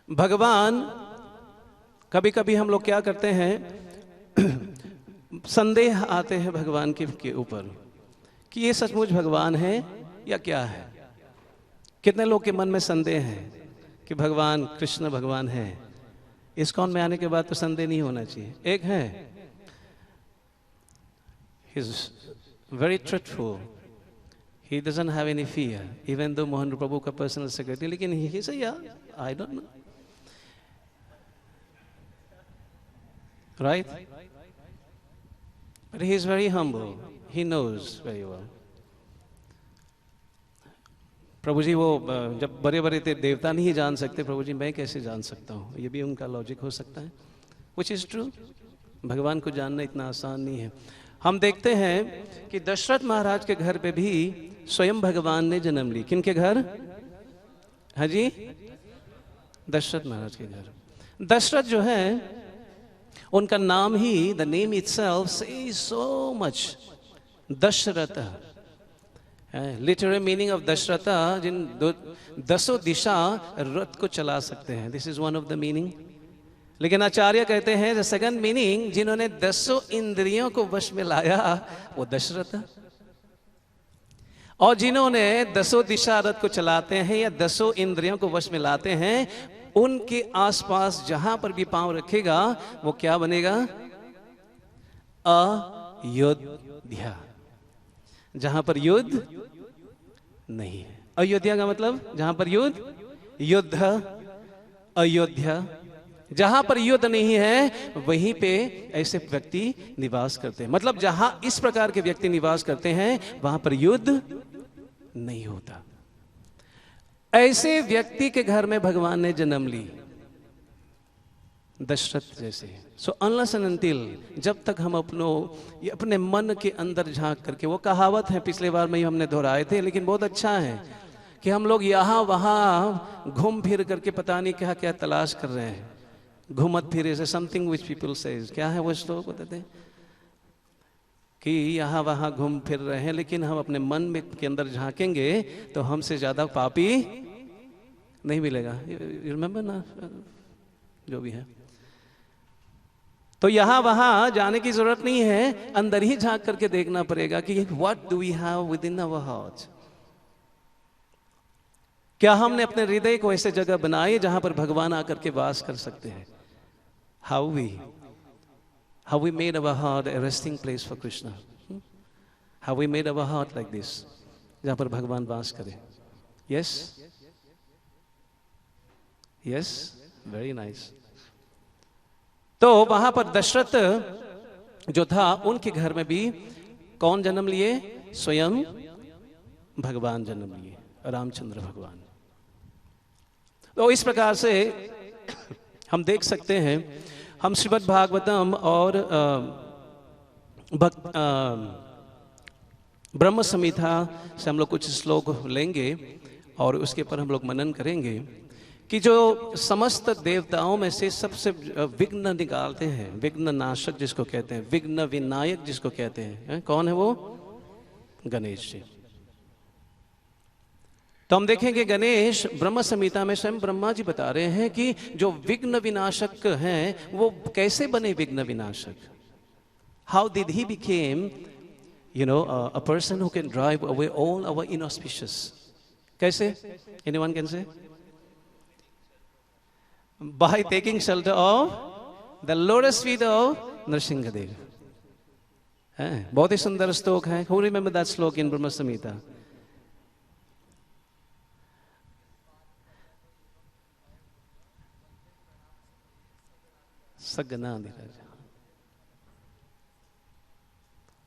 Speaker 1: भगवान, कभी कभी हम लोग क्या करते हैं, संदेह आते हैं भगवान के ऊपर कि ये सचमुच भगवान है या क्या है। कितने लोग के मन में संदेह है कि भगवान कृष्ण भगवान है। इस्कॉन में आने के बाद तो संदेह नहीं होना चाहिए। एक है, he is very truthful, he doesn't have any fear, even though Mohan Prabhu का personal secretary, लेकिन he say yeah, I don't know, right? But he is very humble, he knows very well. प्रभु जी वो जब बड़े बड़े थे देवता नहीं जान सकते, प्रभु जी मैं कैसे जान सकता हूँ, ये भी उनका लॉजिक हो सकता है, which is true। भगवान को जानना इतना आसान नहीं है। हम देखते हैं कि दशरथ महाराज के घर पे भी स्वयं भगवान ने जन्म ली। किनके घर? हाँ जी, दशरथ महाराज के घर। दशरथ जो है उनका नाम ही, the name itself says so much, Dasharatha. Literal meaning of Dasharatha, जिन 10 दिशा रथ को चला सकते हैं, this is one of the meaning. लेकिन आचार्य कहते हैं द सेकंड मीनिंग, जिन्होंने 10 इंद्रियों को वश में लाया वो दशरथ, और जिन्होंने 10 दिशा रथ को चलाते हैं या 10 इंद्रियों को वश में लाते हैं, उनके आसपास जहां पर भी पांव रखेगा वो क्या बनेगा? अयोध्या, जहां पर युद्ध नहीं है। अयोध्या का मतलब जहां पर युद्ध, युद्ध अयोध्या, जहां पर युद्ध नहीं है वहीं पे ऐसे व्यक्ति निवास करते हैं। मतलब जहां इस प्रकार के व्यक्ति निवास करते हैं वहां पर युद्ध नहीं होता। ऐसे व्यक्ति के घर में भगवान ने जन्म ली, दशरथ जैसे। सो अनलेस एंड अनटिल, जब तक हम अपने मन के अंदर झांक करके, वो कहावत है पिछले बार में ही हमने दोहराए थे, लेकिन बहुत अच्छा है कि हम लोग यहाँ वहाँ घूम फिर करके पता नहीं क्या क्या तलाश कर रहे हैं। घूमत फिरे से समथिंग विच पीपल सेज, क्या है वो श्लोक बताते हैं कि यहाँ वहाँ घूम फिर रहे हैं, लेकिन हम अपने मन में के अंदर झांकेंगे तो हमसे ज्यादा पापी नहीं मिलेगा। यू रिमेंबर ना, जो भी है। तो यहाँ वहाँ जाने की जरूरत नहीं है, अंदर ही झांक करके देखना पड़ेगा कि what do we have within our heart. क्या हमने अपने हृदय को ऐसे जगह बनाई जहां पर भगवान आकर के वास कर सकते हैं? How we made our heart a resting place for Krishna. How we made our heart like this, जहां पर भगवान वास करे। Yes yes, very nice. तो वहां पर दशरथ जो था, उनके घर में भी कौन जन्म लिए? स्वयं भगवान जन्म लिए, रामचंद्र भगवान। तो इस प्रकार से हम देख सकते हैं, हम श्रीमद् भागवतम और ब्रह्म संहिता से हम लोग कुछ श्लोक लेंगे और उसके पर हम लोग मनन करेंगे कि जो समस्त देवताओं में से सबसे विघ्न निकालते हैं, विघ्न नाशक जिसको कहते हैं, विघ्न विनायक जिसको कहते हैं, कौन है वो? गणेश जी। तो हम देखेंगे गणेश ब्रह्म संहिता में स्वयं ब्रह्मा जी बता रहे हैं कि जो विघ्न विनाशक हैं वो कैसे बने विघ्न विनाशक। How did he became a person who can drive away all our inauspicious? कैसे? Anyone can say? By taking shelter of the lotus feet of Nrsimhadev. बहुत ही सुंदर श्लोक है। Who remember that श्लोक in Brahma Samhita? सगनाधिराज।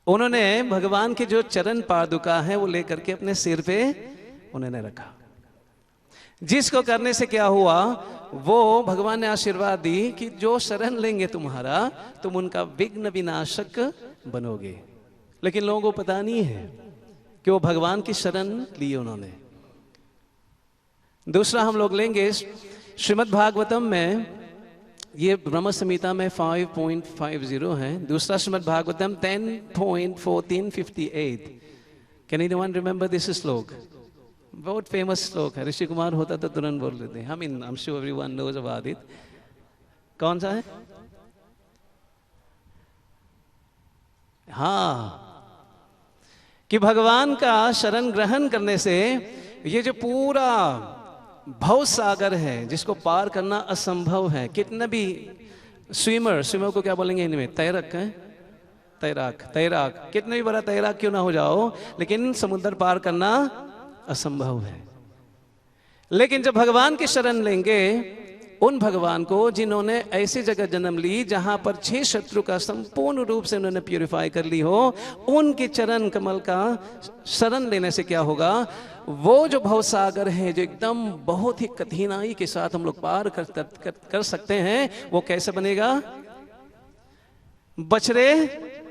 Speaker 1: उन्होंने भगवान के जो चरण पादुका है वो लेकर के अपने सिर पे उन्होंने रखा, जिसको करने से क्या हुआ, वो भगवान ने आशीर्वाद दी कि जो शरण लेंगे तुम्हारा, तुम उनका विघ्न विनाशक बनोगे। लेकिन लोगों को पता नहीं है कि वो भगवान की शरण ली उन्होंने। दूसरा हम लोग लेंगे श्रीमद् भागवतम में, ये ब्रह्म संहिता में 5.50 है। दूसरा Shrimad Bhagavatam 10.1458। Can anyone remember this श्लोक? बहुत फेमस श्लोक है। ऋषि कुमार होता तो तुरंत बोल देते हैं। I am sure everyone knows about it. कौन सा है? हाँ, कि भगवान का शरण ग्रहण करने से ये जो पूरा भव सागर है जिसको पार करना असंभव है, कितने भी स्विमर को क्या बोलेंगे इनमें? तैरक है, तैराक कितने भी बड़ा तैराक क्यों ना हो जाओ, लेकिन समुद्र पार करना असंभव है। लेकिन जब भगवान की शरण लेंगे, उन भगवान को जिन्होंने ऐसी जगह जन्म ली जहां पर 6 शत्रु का संपूर्ण रूप से उन्होंने प्यूरिफाई कर ली हो, उनके चरण कमल का शरण लेने से क्या होगा, वो जो भवसागर है जो एकदम बहुत ही कठिनाई के साथ हम लोग पार कर सकते हैं, वो कैसे बनेगा? बछड़े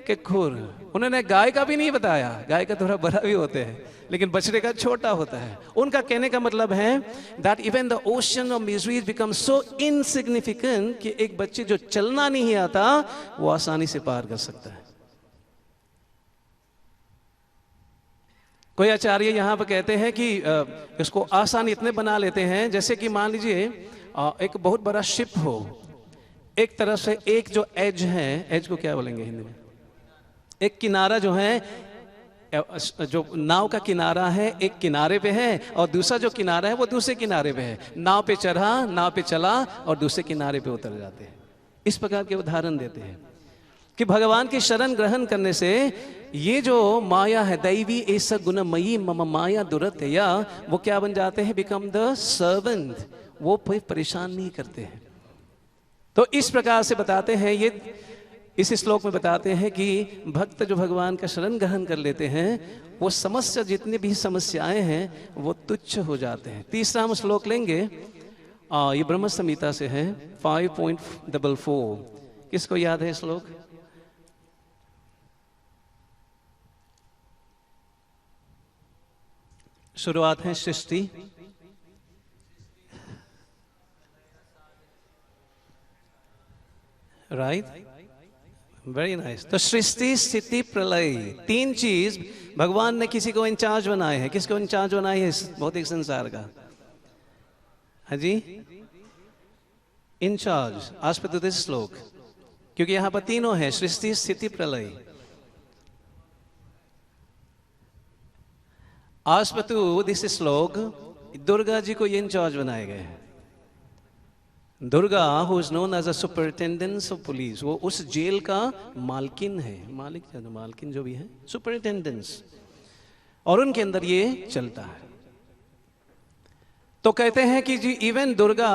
Speaker 1: के खुर। उन्होंने गाय का भी नहीं बताया, गाय का थोड़ा बड़ा भी होते हैं, लेकिन बछड़े का छोटा होता है। उनका कहने का मतलब है that even the ocean of miseries becomes so insignificant कि एक बच्चे जो चलना नहीं आता वो आसानी से पार कर सकता है। कोई आचार्य यहाँ पर कहते हैं कि इसको आसान इतने बना लेते हैं, जैसे कि मान लीजिए एक बहुत बड़ा शिप हो, एक तरफ से एक जो एज है, एज को क्या बोलेंगे हिंदी में? एक किनारा जो है, जो नाव का किनारा है एक किनारे पे है और दूसरा जो किनारा है वो दूसरे किनारे पे है। नाव पे चढ़ा, नाव पे चला और दूसरे किनारे पे उतर जाते हैं। इस प्रकार के उदाहरण देते हैं कि भगवान की शरण ग्रहण करने से ये जो माया है, दैवी ऐसा गुणमयी मम माया दुरतया, वो क्या बन जाते हैं? Become the servant. वो परेशान नहीं करते हैं। तो इस प्रकार से बताते हैं, ये इस श्लोक में बताते हैं कि भक्त जो भगवान का शरण ग्रहण कर लेते हैं, वो समस्या जितनी भी समस्याएं हैं वो तुच्छ हो जाते हैं। तीसरा हम श्लोक लेंगे, ये ब्रह्म संहिता से है 5.44। किसको याद है श्लोक? शुरुआत है सृष्टि, राइट, वेरी नाइस। तो सृष्टि स्थिति प्रलय, 3 चीज भगवान ने किसी को इंचार्ज बनाए हैं। किसको इंचार्ज बनाए है इस भौतिक संसार का? हाँ जी, इंचार्ज आस्पेक्ट टू दिस श्लोक, क्योंकि यहां पर तीनों है, सृष्टि स्थिति प्रलय। आस्पेक्ट टू दिस श्लोक, दुर्गा जी को इंचार्ज बनाए गए हैं। Durga who is known as a superintendent of police, वो उस जेल का मालकिन है, मालकिन जो भी है, सुपरिटेंडेंट्स, और उनके अंदर ये चलता है। तो कहते हैं कि जी इवन दुर्गा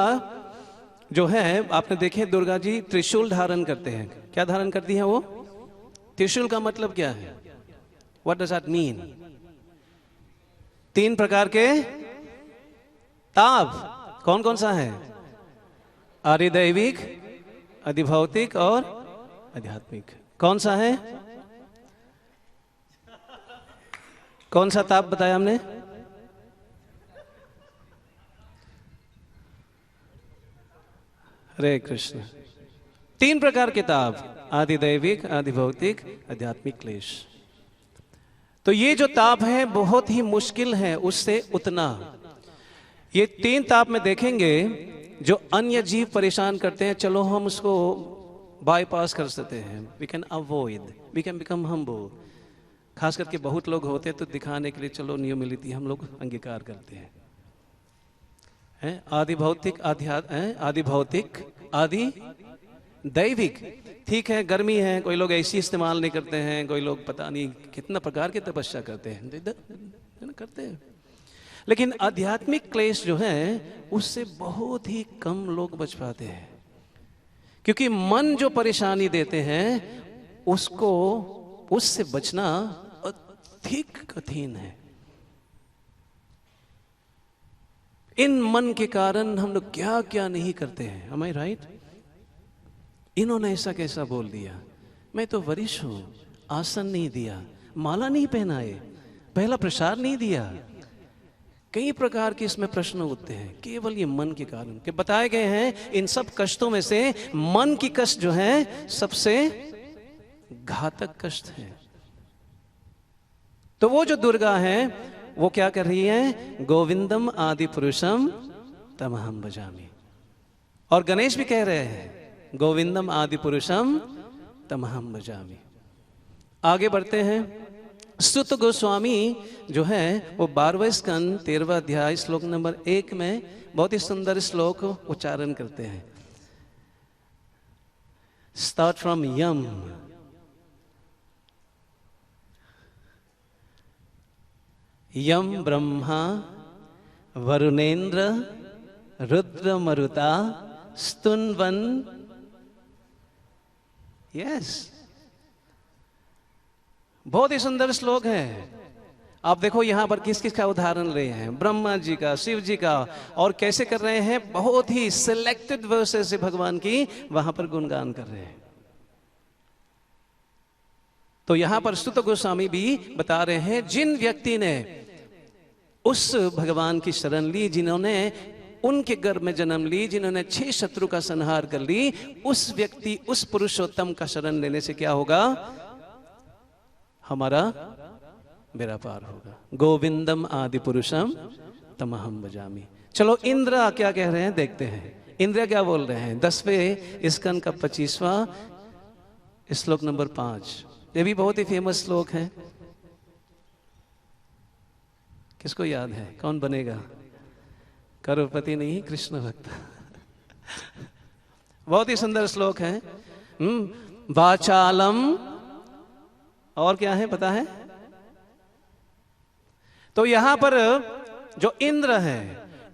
Speaker 1: जो है, आपने देखे दुर्गा जी त्रिशूल धारण करते हैं। क्या धारण करती हैं वो? त्रिशूल का मतलब क्या है? What does that mean? 3 प्रकार के ताप, कौन कौन सा है? आदिदैविक, अधिभौतिक और आध्यात्मिक। कौन सा है? कौन सा ताप बताया हमने? हरे कृष्ण। 3 प्रकार के ताप, आदिदैविक, आधिभौतिक, आध्यात्मिक क्लेश। तो ये जो ताप है बहुत ही मुश्किल है उससे उतना। ये 3 ताप में देखेंगे जो अन्य जीव परेशान करते हैं, चलो हम उसको बाईपास कर सकते हैं, we can avoid, we can become humble. खास करके बहुत लोग होते हैं तो दिखाने के लिए चलो न्यूमिलिटी हम लोग अंगीकार करते हैं। आदि भौतिक, आदि भौतिक, आदि दैविक, ठीक है, गर्मी है, कोई लोग ऐसी इस्तेमाल नहीं करते हैं, कोई लोग पता नहीं कितना प्रकार की तपस्या करते हैं, करते हैं। लेकिन आध्यात्मिक क्लेश जो है उससे बहुत ही कम लोग बच पाते हैं, क्योंकि मन जो परेशानी देते हैं उसको, उससे बचना अधिक कठिन है। इन मन के कारण हम लोग क्या क्या नहीं करते हैं। Am I right? इन्होंने ऐसा कैसा बोल दिया, मैं तो वरिष्ठ हूं, आसन नहीं दिया, माला नहीं पहनाए, पहला प्रसाद नहीं दिया। कई प्रकार के इसमें प्रश्न उठते हैं, केवल ये मन के कारण के बताए गए हैं। इन सब कष्टों में से मन की कष्ट जो है सबसे घातक कष्ट है। तो वो जो दुर्गा है वो क्या कर रही है? गोविंदम आदि पुरुषम तमहम भजामि। और गणेश भी कह रहे हैं गोविंदम आदि पुरुषम तमहम भजामि। आगे बढ़ते हैं। सुत गोस्वामी जो है वो 12वें स्कंद 13वां अध्याय श्लोक नंबर 1 में बहुत ही सुंदर श्लोक उच्चारण करते हैं। Start from Yama. यम ब्रह्मा वरुणेन्द्र रुद्र मरुता स्तुन्वन। यस, बहुत ही सुंदर श्लोक है। आप देखो यहां पर किस किस का उदाहरण ले हैं, ब्रह्मा जी का, शिव जी का, और कैसे कर रहे हैं, बहुत ही सिलेक्टेड वर्सेस से भगवान की वहां पर गुणगान कर रहे हैं। तो यहां पर सुत गोस्वामी भी बता रहे हैं जिन व्यक्ति ने उस भगवान की शरण ली, जिन्होंने उनके गर्भ में जन्म ली, जिन्होंने 6 शत्रु का संहार कर ली, उस व्यक्ति, उस पुरुषोत्तम का शरण लेने से क्या होगा? हमारा बेड़ा पार होगा। गोविंदम आदि पुरुषम तमहम भजामि। चलो इंद्र क्या कह रहे हैं देखते हैं। इंद्र क्या बोल रहे हैं? 10वें स्कंद का 25वां श्लोक नंबर 5। ये भी बहुत ही फेमस श्लोक है। किसको याद है? कौन बनेगा करोड़पति? नहीं, कृष्ण भक्त। बहुत ही सुंदर श्लोक है। वाचालम, और क्या है पता है? तो यहां पर जो इंद्र है,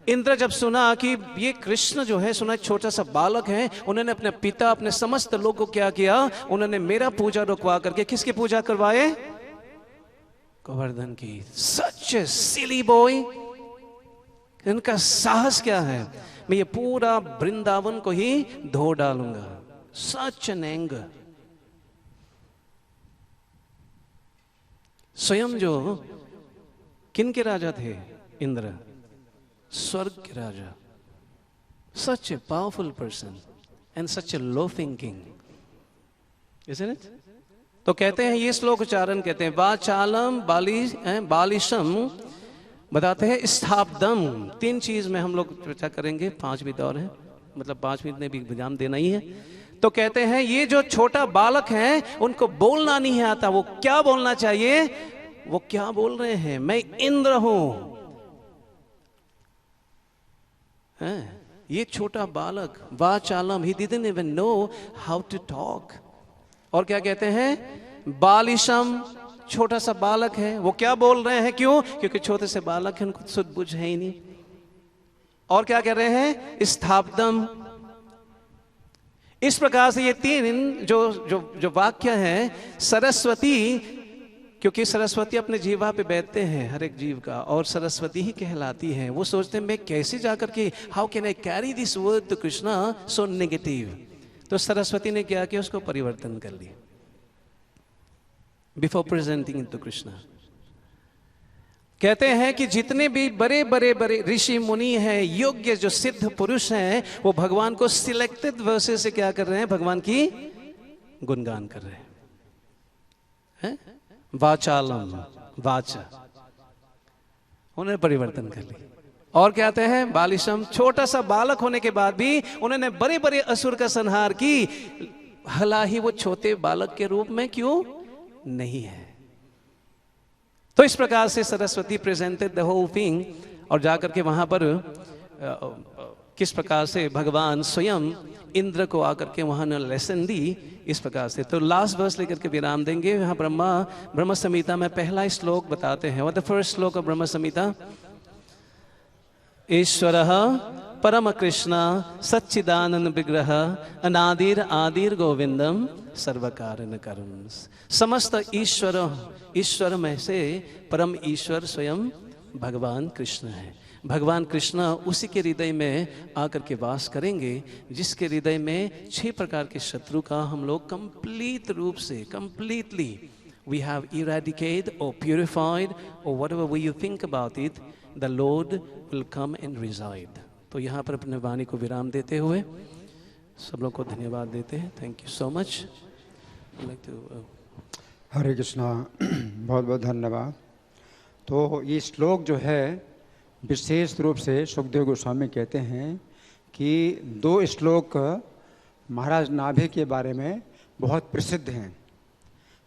Speaker 1: इंद्र जब सुना कि ये कृष्ण जो है, सुना छोटा सा बालक है, उन्होंने अपने पिता, अपने समस्त लोग को क्या किया? उन्होंने मेरा पूजा रुकवा करके किसकी पूजा करवाए? गोवर्धन की। सच सिली बॉय। इनका साहस क्या है? मैं ये पूरा वृंदावन को ही धो डालूंगा। Such an anger. स्वयं जो किन के राजा थे? इंद्र, स्वर्ग के राजा। Such a powerful person and such a low thinking, isn't it? तो कहते हैं ये श्लोक उच्चारण कहते हैं वाचालम बालिशम बताते हैं स्थापदम। 3 चीज में हम लोग चर्चा करेंगे, 5 मिनट और है, मतलब 5 मिनट में भी विराम देना ही है। तो कहते हैं ये जो छोटा बालक है उनको बोलना नहीं आता, वो क्या बोलना चाहिए? वो क्या बोल रहे हैं? मैं इंद्र हूं। ये छोटा बालक वाचालम, he didn't even know how to talk. और क्या कहते हैं? बालिशम, छोटा सा बालक है, वो क्या बोल रहे हैं? क्यों? क्योंकि छोटे से बालक है, उनको सुध बुझ है ही नहीं। और क्या कह रहे हैं? स्थापदम। इस प्रकार से ये 3 जो वाक्य हैं, सरस्वती, क्योंकि सरस्वती अपने जीवा पे बैठते हैं हर एक जीव का, और सरस्वती ही कहलाती है। वो सोचते हैं मैं कैसे जाकर के, how can I carry this word to Krishna so negative. तो सरस्वती ने क्या किया? उसको परिवर्तन कर लिया before presenting it to Krishna. कहते हैं कि जितने भी बड़े बड़े बड़े ऋषि मुनि हैं, योग्य जो सिद्ध पुरुष हैं, वो भगवान को सिलेक्टेड वर्सेस से क्या कर रहे हैं? भगवान की गुणगान कर रहे हैं। वाचालम, वाचा, उन्होंने परिवर्तन कर लिया। और कहते हैं बालिशम, छोटा सा बालक होने के बाद भी उन्होंने बड़े बड़े असुर का संहार की, भला ही वो छोटे बालक के रूप में क्यों नहीं है। तो इस प्रकार से Saraswati presented the whole thing. और जाकर के वहां पर किस प्रकार से भगवान स्वयं इंद्र को आकर के वहां ने लेसन दी, इस प्रकार से। तो लास्ट वर्स लेकर के विराम देंगे। यहाँ ब्रह्म संहिता में पहला श्लोक बताते हैं। व्हाट द फर्स्ट श्लोक ऑफ ब्रह्म संहिता? ईश्वरः परम कृष्ण सच्चिदानंद विग्रह अनादिर आदिर गोविंदम सर्व कारण करुण। समस्त ईश्वर में से परम ईश्वर स्वयं भगवान कृष्ण है। भगवान कृष्ण उसी के हृदय में आकर के वास करेंगे जिसके हृदय में 6 प्रकार के शत्रु का हम लोग कंप्लीट रूप से, कंप्लीटली वी हैव इरेडिकेटेड और प्यूरिफाइड, और whatever we you think about it, the lord will come and reside. तो यहाँ पर अपने वाणी को विराम देते हुए सब लोग को धन्यवाद देते हैं। Thank you so much.
Speaker 2: Hare Krishna, बहुत बहुत धन्यवाद। तो ये श्लोक जो है विशेष रूप से सुखदेव गोस्वामी कहते हैं कि 2 श्लोक महाराज नाभि के बारे में बहुत प्रसिद्ध हैं।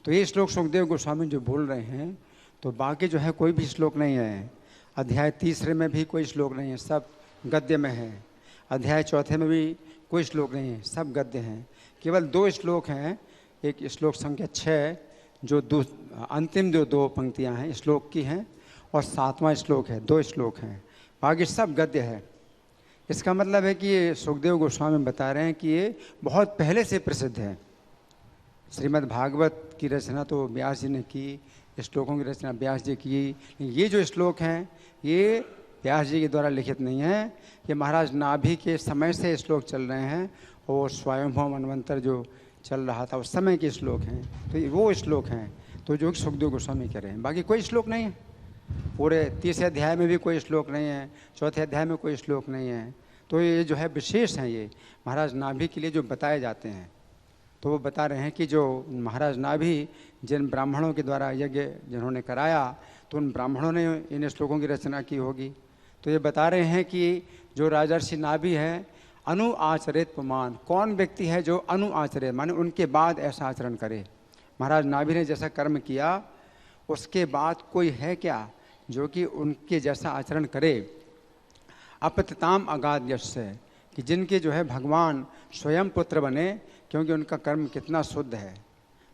Speaker 2: तो ये श्लोक सुखदेव गोस्वामी जो बोल रहे हैं, तो बाकी जो है कोई भी श्लोक नहीं है। अध्याय 3 में भी कोई श्लोक नहीं है, सब गद्य में है। अध्याय 4 में भी कोई श्लोक नहीं है, सब गद्य हैं। केवल 2 श्लोक हैं। एक श्लोक संख्या 6 जो अंतिम जो 2 पंक्तियां हैं श्लोक की हैं, और 7वां श्लोक है, 2 श्लोक हैं, बाकी सब गद्य है। इसका मतलब है कि ये सुखदेव गोस्वामी बता रहे हैं कि ये बहुत पहले से प्रसिद्ध है। श्रीमद् भागवत की रचना तो व्यास जी ने की, श्लोकों की रचना व्यास जी की। ये जो श्लोक हैं ये व्यास जी के द्वारा लिखित नहीं है, ये महाराज नाभि के समय से श्लोक चल रहे हैं, और स्वयंभव मनवंतर जो चल रहा था उस समय के श्लोक हैं। तो ये वो श्लोक हैं तो जो सुखदेव गोस्वामी कह रहे हैं। बाकी कोई श्लोक नहीं है। पूरे 3 अध्याय में भी कोई श्लोक नहीं है, 4 अध्याय में कोई श्लोक नहीं है। तो ये जो है विशेष हैं, ये महाराज नाभि के लिए जो बताए जाते हैं। तो वो बता रहे हैं कि जो महाराज नाभि जिन ब्राह्मणों के द्वारा यज्ञ जिन्होंने कराया, तो उन ब्राह्मणों ने इन श्लोकों की रचना की होगी। तो ये बता रहे हैं कि जो राजर्षि नाभि है, अनु आचरित पुमान, कौन व्यक्ति है जो अनु आचरित, माने उनके बाद ऐसा आचरण करे। महाराज नाभि ने जैसा कर्म किया उसके बाद कोई है क्या जो कि उनके जैसा आचरण करे। अपतताम अगाध यश से, कि जिनके जो है भगवान स्वयं पुत्र बने, क्योंकि उनका कर्म कितना शुद्ध है।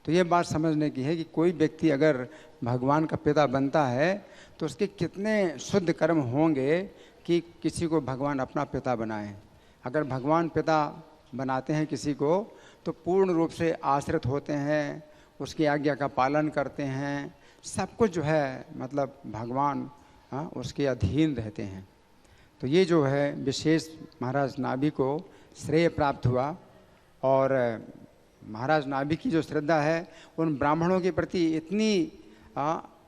Speaker 2: तो ये बात समझने की है कि कोई व्यक्ति अगर भगवान का पिता बनता है तो उसके कितने शुद्ध कर्म होंगे कि किसी को भगवान अपना पिता बनाए। अगर भगवान पिता बनाते हैं किसी को तो पूर्ण रूप से आश्रित होते हैं, उसकी आज्ञा का पालन करते हैं, सब कुछ जो है मतलब भगवान उसके अधीन रहते हैं। तो ये जो है विशेष महाराज नाभि को श्रेय प्राप्त हुआ। और महाराज नाभि की जो श्रद्धा है उन ब्राह्मणों के प्रति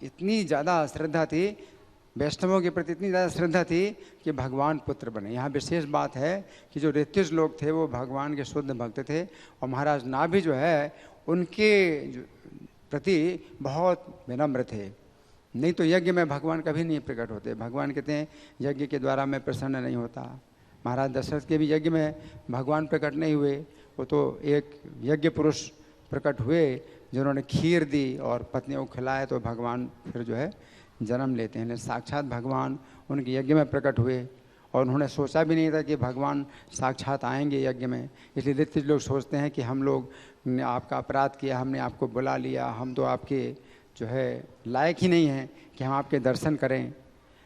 Speaker 2: इतनी ज़्यादा श्रद्धा थी, वैष्णवों के प्रति इतनी ज़्यादा श्रद्धा थी कि भगवान पुत्र बने। यहाँ विशेष बात है कि जो ऋत्विज लोग थे वो भगवान के शुद्ध भक्त थे, और महाराज नाभि जो है उनके प्रति बहुत विनम्र थे। नहीं तो यज्ञ में भगवान कभी नहीं प्रकट होते। भगवान कहते हैं यज्ञ के द्वारा मैं प्रसन्न नहीं होता। महाराज दशरथ के भी यज्ञ में भगवान प्रकट नहीं हुए, वो तो एक यज्ञ पुरुष प्रकट हुए जिन्होंने खीर दी और पत्नियों को खिलाए, तो भगवान फिर जो है जन्म लेते हैं। साक्षात भगवान उनके यज्ञ में प्रकट हुए और उन्होंने सोचा भी नहीं था कि भगवान साक्षात आएंगे यज्ञ में। इसलिए दैत्य लोग सोचते हैं कि हम लोग ने आपका अपराध किया, हमने आपको बुला लिया, हम तो आपके जो है लायक ही नहीं हैं कि हम आपके दर्शन करें।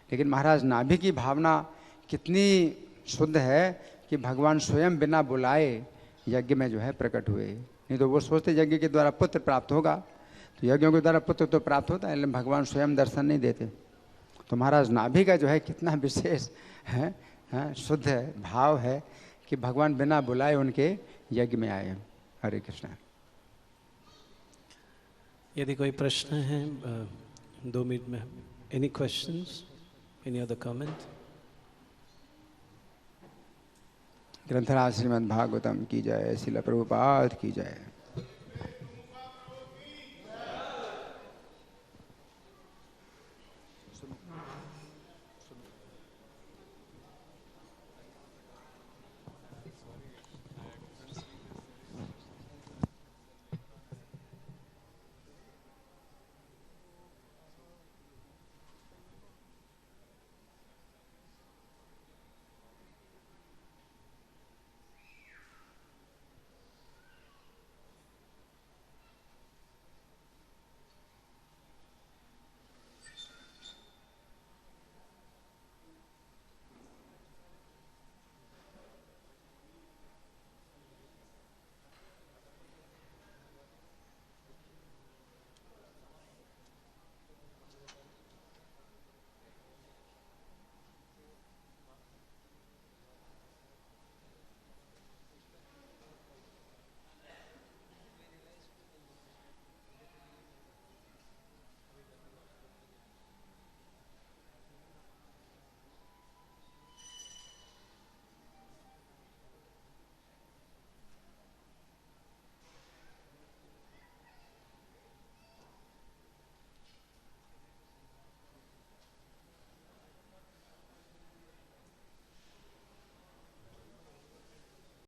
Speaker 2: लेकिन महाराज नाभि की भावना कितनी शुद्ध है कि भगवान स्वयं बिना बुलाए यज्ञ में जो है प्रकट हुए। नहीं तो वो सोचते यज्ञ के द्वारा पुत्र प्राप्त होगा, तो यज्ञों के द्वारा पुत्र तो प्राप्त होता है, लेकिन भगवान स्वयं दर्शन नहीं देते। तो महाराज नाभि का जो है कितना विशेष है, शुद्ध है, भाव है कि भगवान बिना बुलाए उनके यज्ञ में आए। हरे कृष्ण।
Speaker 1: यदि कोई प्रश्न है 2 मिनट में। Any questions, any other comment?
Speaker 2: ग्रंथराज श्रीमद् भागवतम की जय, श्रील प्रभुपाद की जय।